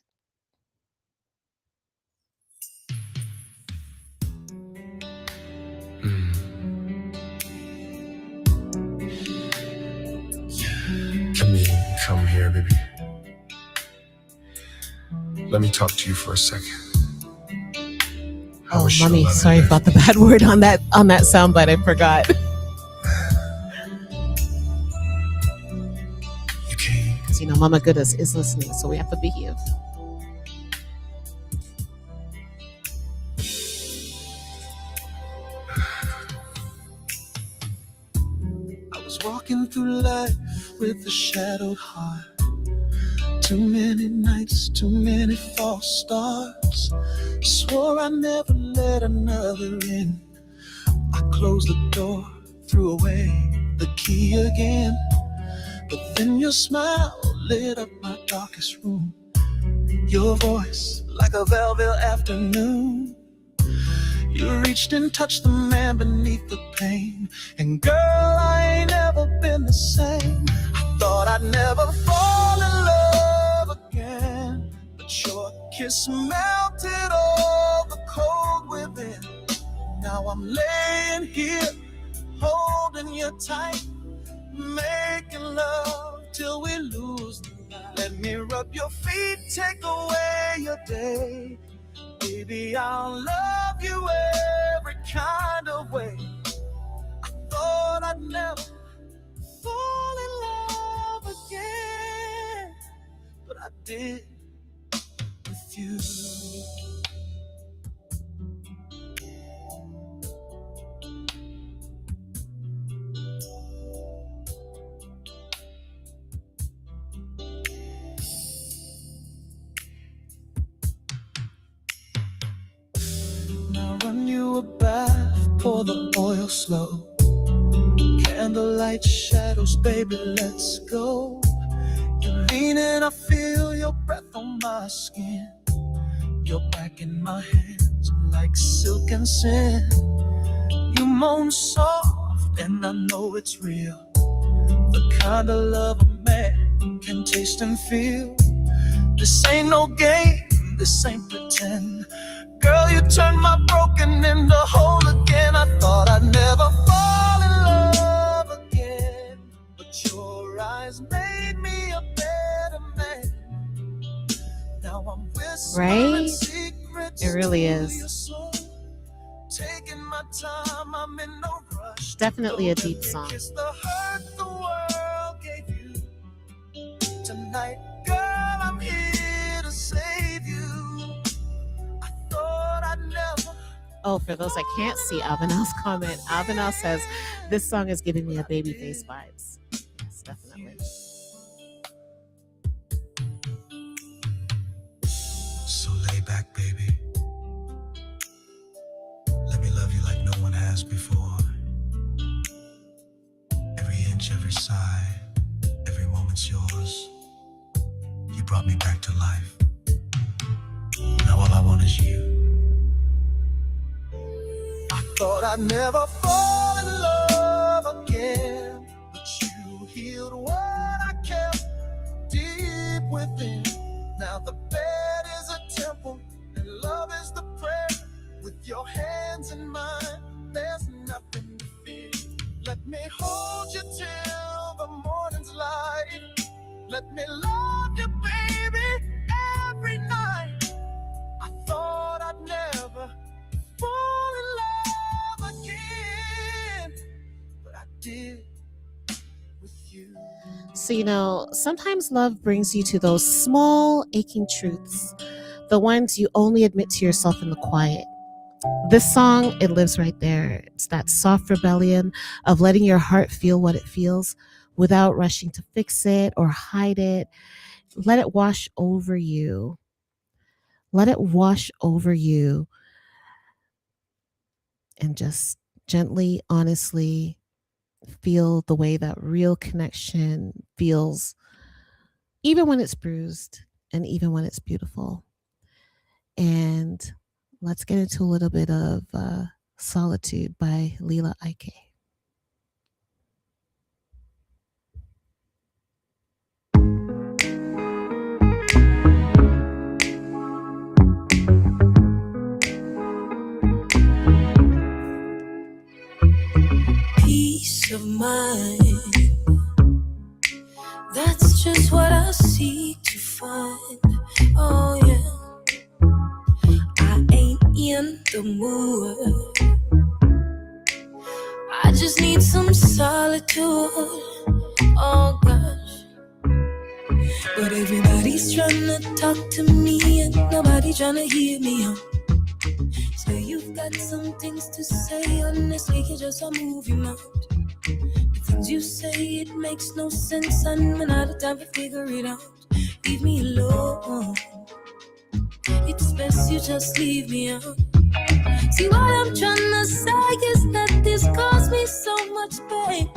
Come here, baby. Let me talk to you for a second. Oh, mommy, sorry about the bad word on that soundbite. I forgot. You came. Because Mama Goodus is listening, so we have to behave. I was walking through life with a shadowed heart. Too many nights, too many false starts. Swore I'd never let another in. I closed the door, threw away the key again. But then your smile lit up my darkest room. Your voice like a velvet afternoon. You reached and touched the man beneath the pain. And girl, I ain't never been the same. I thought I'd never fall in love again, but your kiss melted all the cold within. Now I'm laying here, holding you tight, making love till we lose the light. Let me rub your feet, take away your day. Baby, I'll love you every kind of way. I thought I'd never fall in love again, but I did with you. run you a bath, pour the oil slow. Candlelight shadows, baby, let's go. You lean and I feel your breath on my skin. Your back in my hands like silk and sin. You moan soft and I know it's real. The kind of love a man can taste and feel. This ain't no game, this ain't pretend. Girl, you turned my broken into whole again. I thought I'd never fall in love again, but your eyes made me a better man. Now I'm whispering Right? secrets It really to is. your soul. Taking my time, I'm in no rush. Definitely a deep song. It's the hurt the world gave you. Tonight, girl, I'm here to save you. I thought I'd never. Oh, for those that can't see Avanel's comment, Avanel says, this song is giving me a Babyface vibes. Yes, definitely. So lay back, baby. Let me love you like no one has before. Every inch, every sigh, every moment's yours. You brought me back to life. Now all I want is you. I thought I'd never fall in love again, but you healed what I kept deep within. Now the bed is a temple and love is the prayer. With your hands in mine, there's nothing to fear. Let me hold you till the morning's light. Let me love you, baby, every night. I thought I'd never fall in love again, but I did with you. So, sometimes love brings you to those small, aching truths, the ones you only admit to yourself in the quiet. This song, it lives right there. It's that soft rebellion of letting your heart feel what it feels without rushing to fix it or hide it. Let it wash over you. Let it wash over you and just gently, honestly feel the way that real connection feels, even when it's bruised and even when it's beautiful. And let's get into a little bit of Solitude by Leela Ike. Peace of mind, that's just what I seek to find. Oh yeah, I ain't in the mood. I just need some solitude. Oh gosh, but everybody's trying to talk to me and nobody trying to hear me out. So you've got some things to say, honestly, you're just a movie mouth. The things you say, it makes no sense, and I'm out of time to figure it out. Leave me alone. It's best you just leave me out. See, what I'm trying to say is that this caused me so much pain.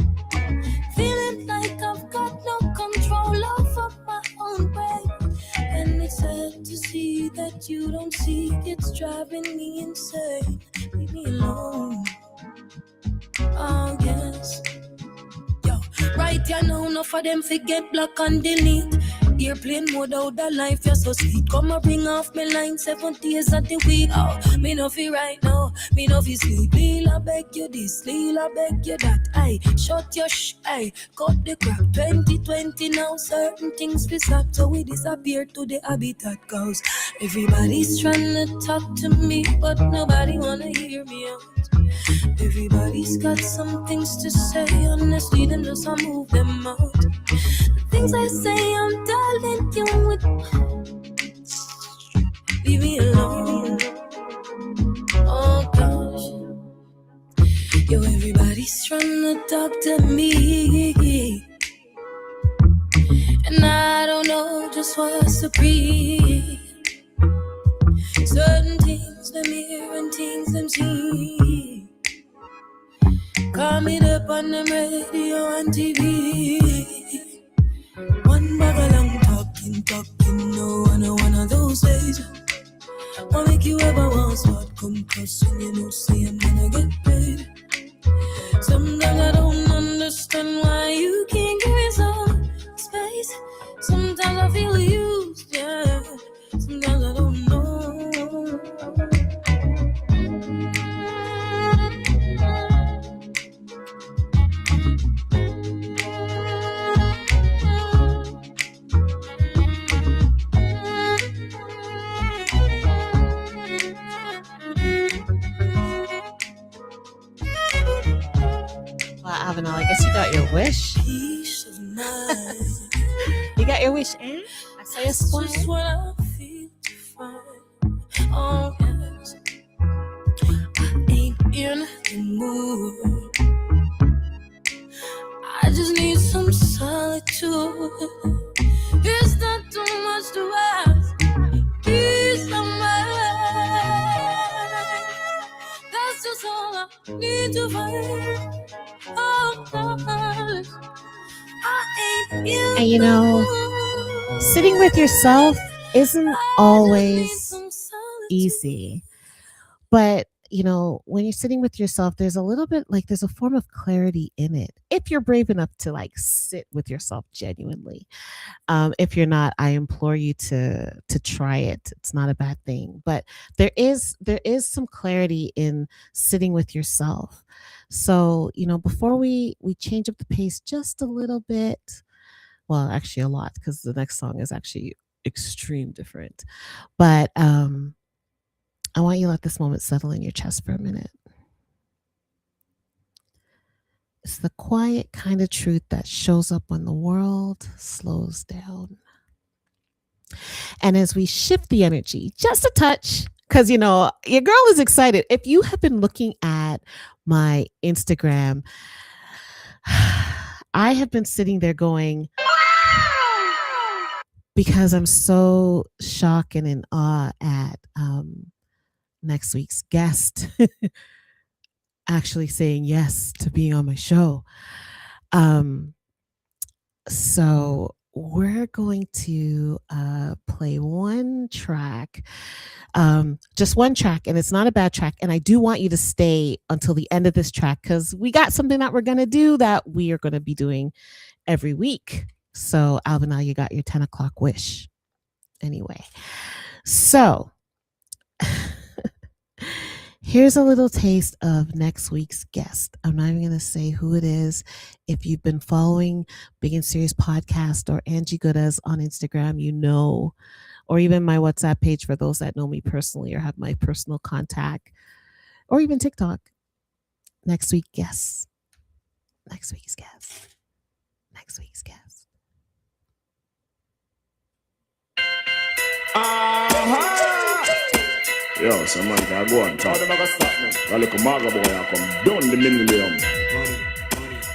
Feeling like I've got no control over my own brain. And it's sad to see that you don't see, it's driving me insane. Leave me alone. Oh yes. Yo, right here now, enough of them forget block and delete. Airplane mode out the life, you're so sweet. Come and bring off me line 7 days of the week. Oh, me no feel right now, me no feel sleep. Leela beg you this, Leela beg you that. Aye, shut your aye, cut the crap. 2020 now, certain things we stop, so we disappear to the habitat. Cause everybody's trying to talk to me, but nobody wanna hear me out. Everybody's got some things to say, honestly, them just I move them out. The things I say, I'm telling you with. Leave me alone. Oh gosh. Yo, everybody's trying to talk to me, and I don't know just what's to breathe. Certain things them hear and things them see. Call me up on them radio and TV. One bag of long talking, no one of those days. What make you ever want start come cussing? You know, say I'm gonna get paid. Sometimes I don't understand why you can't give me some space. Sometimes I feel used, yeah. Sometimes I don't know. Well, Avenel, I guess you got your wish. Peace of mind. You got your wish, eh? I say a squire. Just what I feel to find. Oh, yes. I ain't in the mood. I just need some solitude. It's not too much to ask. Peace of mind. That's just all I need to find. Oh, gosh. I ain't in And you know, sitting with yourself isn't always easy. But, you know, when you're sitting with yourself, there's a little bit like there's a form of clarity in it. If you're brave enough to like sit with yourself genuinely. If you're not, I implore you to try it. It's not a bad thing. But there is some clarity in sitting with yourself. So, you know, before we change up the pace just a little bit, well, actually a lot, because the next song is actually extreme different. But I want you to let this moment settle in your chest for a minute. It's the quiet kind of truth that shows up when the world slows down. And as we shift the energy just a touch, because, you know, your girl is excited. If you have been looking at my Instagram, I have been sitting there going, because I'm so shocked and in awe at next week's guest actually saying yes to being on my show. So we're going to play one track, just one track, and it's not a bad track. And I do want you to stay until the end of this track because we got something that we're going to do that we are going to be doing every week. So Alvin, now you got your 10 o'clock wish. Anyway, so here's a little taste of next week's guest. I'm not even going to say who it is. If you've been following Big and Serious Podcast or Angie Goodas on Instagram, you know, or even my WhatsApp page for those that know me personally or have my personal contact, or even TikTok. Next week's guest. Next week's guest. Next week's guest. Yo, some man can go on top. I look a maga boy and come down the millennium.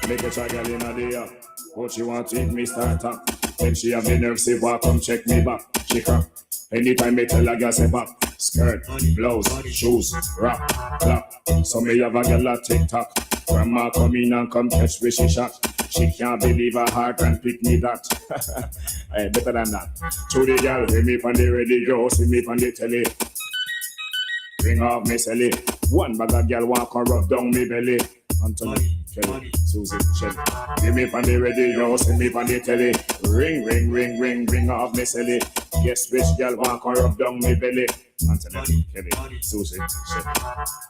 Make a child in a day. What she want to eat me start up. When she have the nerve, say, walk, come check me back. She crack. Anytime me tell a girl say back. Skirt, blouse, shoes, rap, clap. So me have a girl a TikTok. Grandma come in and come catch where she shot. She can't believe her heart and pick me that. Hey, better than that. To the girl, hear me from the radio, see me from the telly. Bring off me silly. One bag of girl walk and rub down me belly. Anthony, Kelly, Susie, Shelly. Give me from the radio, see me from the telly. Ring, ring, ring, ring, bring off me silly. Guess which girl walk and rub down me belly. Anthony, Kelly, Susie, Shelly.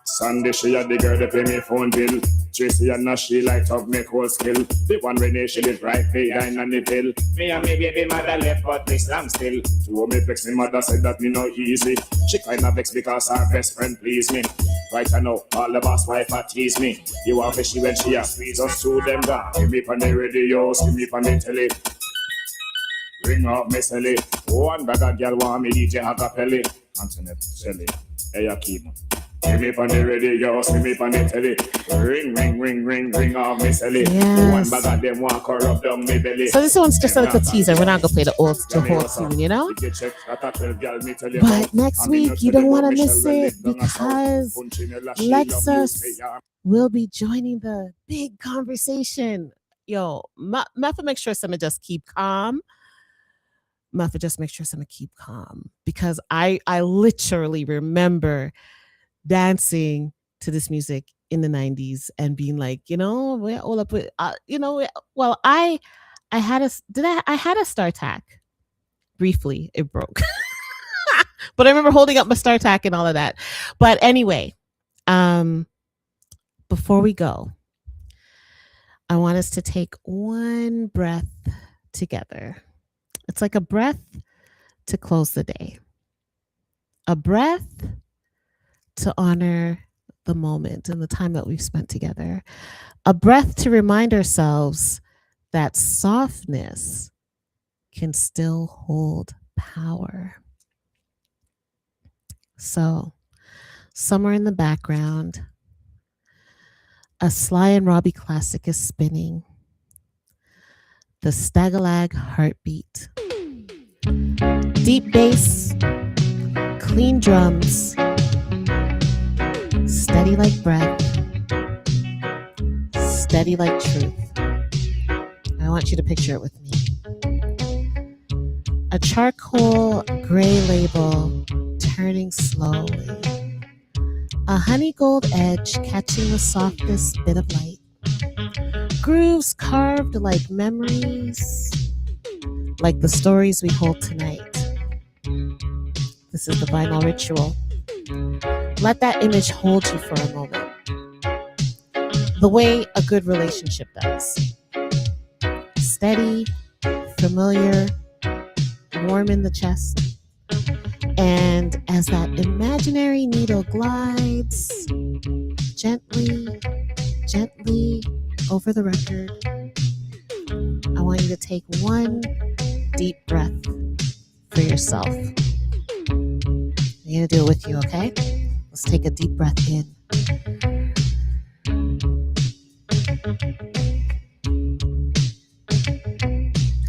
Sunday she had the girl to pay me phone bill. Tracy and Nash she light up make whole skill. The one when she live right behind on the pill. Me and me baby mother left but me slam still. To me vex me mother said that me no easy. She kinda vex because her best friend please me. Right I know all the boss wife a tease me. You are fishy when she a squeeze us to them down. Give me from the radio, give me from the telly. Ring up me silly. One bag of girl want me DJ Acapelli. Antoinette, Shelly, hey Akeem. See me on the radio, see me on the telly. Ring, ring, ring, ring, ring off me celly. Yes. One bag of them walk up down me belly. So this one's just a little teaser. We're not gonna play the whole tune, you know. But next week you don't want to miss it because Lexus will be joining the big conversation. Yo, Muffa, make sure someone just keep calm. Muffa, just make sure someone keep calm because I literally remember dancing to this music in the 90s and being like, you know, we're all up with, you know, well, I had a StarTAC briefly. It broke. But I remember holding up my StarTAC and all of that. But anyway, before we go, I want us to take one breath together. It's like a breath to close the day. A breath to honor the moment and the time that we've spent together. A breath to remind ourselves that softness can still hold power. So, somewhere in the background, a Sly and Robbie classic is spinning. The Stagalag heartbeat. Deep bass, clean drums, steady like breath, steady like truth. I want you to picture it with me. A charcoal gray label turning slowly. A honey gold edge catching the softest bit of light. Grooves carved like memories, like the stories we hold tonight. This is the vinyl ritual. Let that image hold you for a moment. The way a good relationship does. Steady, familiar, warm in the chest. And as that imaginary needle glides gently, gently over the record, I want you to take one deep breath for yourself. I'm going to do it with you, okay? Let's take a deep breath in.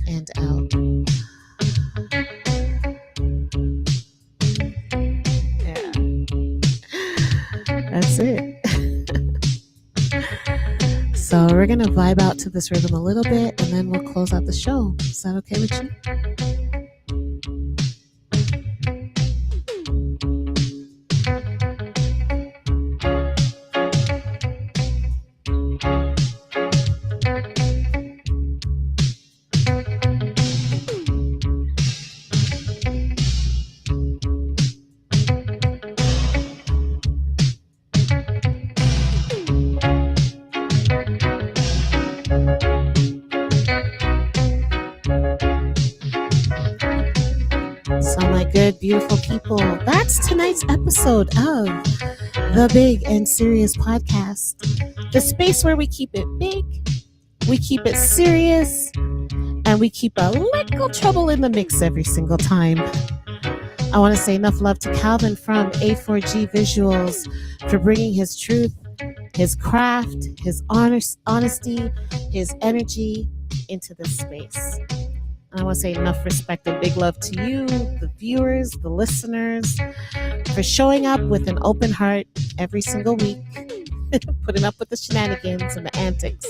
And out. Yeah. That's it. So we're going to vibe out to this rhythm a little bit and then we'll close out the show. Is that okay with you? Good, beautiful people. That's tonight's episode of the Big and Serious Podcast. The space where we keep it big, we keep it serious, and we keep a little trouble in the mix every single time. I want to say enough love to Calvin from A4G Visuals for bringing his truth, his craft, his honesty, his energy into this space. I want to say enough respect and big love to you, the viewers, the listeners, for showing up with an open heart every single week, putting up with the shenanigans and the antics.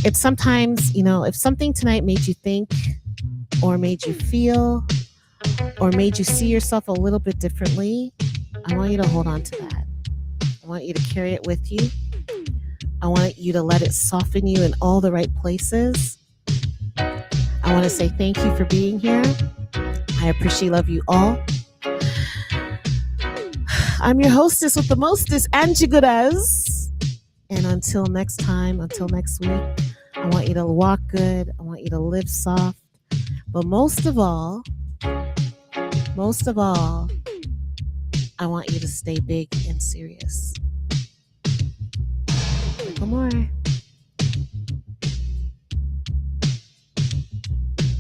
It's sometimes, you know, if something tonight made you think or made you feel or made you see yourself a little bit differently, I want you to hold on to that. I want you to carry it with you. I want you to let it soften you in all the right places. I want to say thank you for being here. I appreciate, love you all. I'm your hostess with the mostest, Angie Goodas. And until next time, until next week, I want you to walk good. I want you to live soft. But most of all, I want you to stay big and serious. Come on.